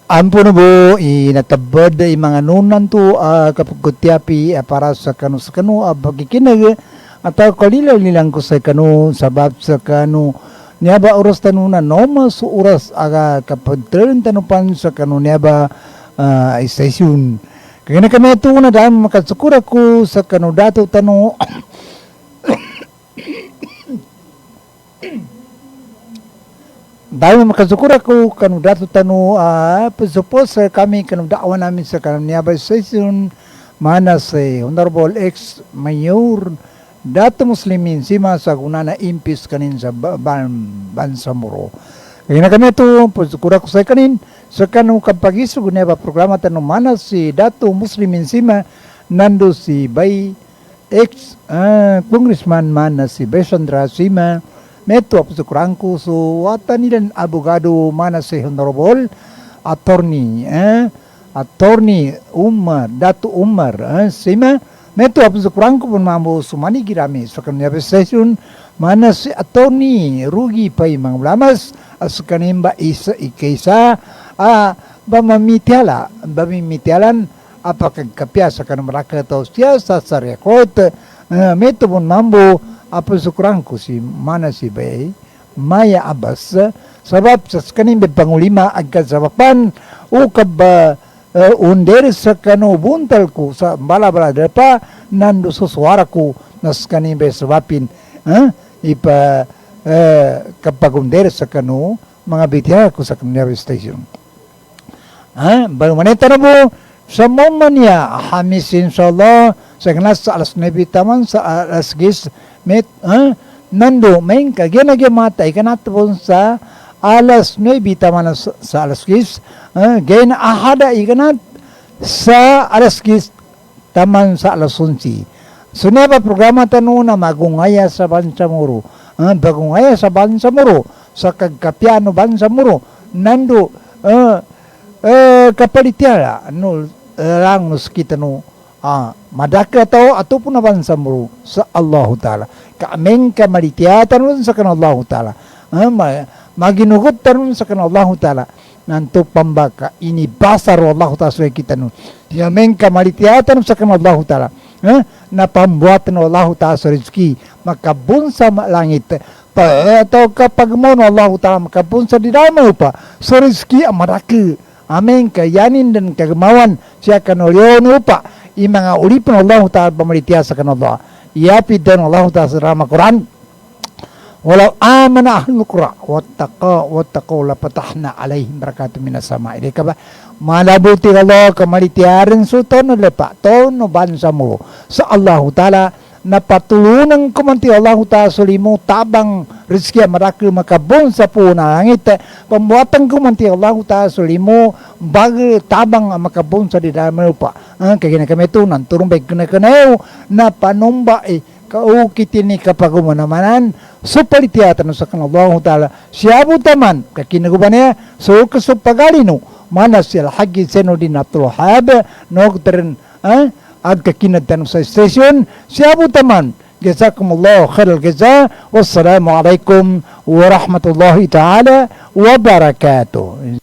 Ampun po inatabad ay mga nunan to kapagkutyapi para sa kanu bagikinag at kalila nilang ko sa kanu sabab sa kanu niya ba oras tanunan no mas oras kapag tanupan sa kanu niya ba station kaya na kami ito na dahil makasukura ko sa kanu dato tanu dahil makasukura ko kanu dato tanu suppose kami kanu daawan namin sa kanu Niabay Station mana si Honorable ex-mayor dato Muslimin sima sa gunana impis kanin sa Bangsamoro. Kaya na kami ito pasukura ko sa kanin sa kanu kapagiso guneba programa tanu mana si dato Muslimin sima nando si Bay ex-congressman mana si Besandra sima meto apasukuran ko so wata nilan abogado mana si Honorable attorney Dato Umar sima meto apasukuran ko pun mambo sumani girami sa kanya session mana si attorney Rugi Pay mga lamas as kanimba isa ikaysa bamimitialan apakagkapya sa kanang marakato siya sa record meto pun mambo apasukuran ko si mana si Bay Maya Abbas sabab sa kanin pangulima agad sa papan o under sa kanu buntal ko sa bala-bala pa nando sa suwara ko nas kanin sabapin kapag under sa kanu mga bitya ko sa Canary Station baru manita na po sa moment niya hamis inshallah sa kanas sa alas 9 taman sa alas 10 nando main kagyan matay kanatapon sa alas 9 taman sa alas 10 gain ahada ikanat sa alas 10 taman sa alas 11 so neba programa tanu na magungaya sa Bangsamoro bagungaya sa Bangsamoro sa kagkapiano Bangsamoro nando kapalitiara no lang nus kita no madaka tao ataupun nabansa mo sa Allah Ta'ala kaameng kamalitiatan nun sa kan Allah Ta'ala maginugot tanun sa kan Allah Ta'ala nanto pambaka ini basar Allah Ta'ala sa kita nun yameng kamalitiatan sa kan Allah Ta'ala na pambuatan Allah Ta'ala sa rizki makabunsa langit atau kapag mo Allah Ta'ala makabunsa di dalam pa sa rizki amaraka ameng kayanin dan kagemawan siya kanolyon upa mga ulipin Allah Ta'ala pamalitiya sa kan Allah iapi dan Allah Ta'ala sa rama Quran walau amana ahlul qura wattaqaw la patahna alaihim barakatun minas sama ide ka ba malabuti Allah kamalitiyaran so tono lepa tono bansa mo sa Allah Ta'ala napatulunang kumanti Allah Ta'ala sulimu tabang rizki maraka makabon sa puna langit pembuatan kumanti Allah Ta'ala sulimu bagi tabang makabon sa di dalam lupa kaya kami tunan turun baik kena na panumba kau kitini kapagumanaman supalitiyatan sa kan Allah Ta'ala siyabu taman kakinagubanaya so kasupagalino mana sila hagi seno din natulhab nogteren at kakinatan sa station siyabu taman jazakumullahu khairal jaza wassalamu alaikum warahmatullahi ta'ala wabarakatuh.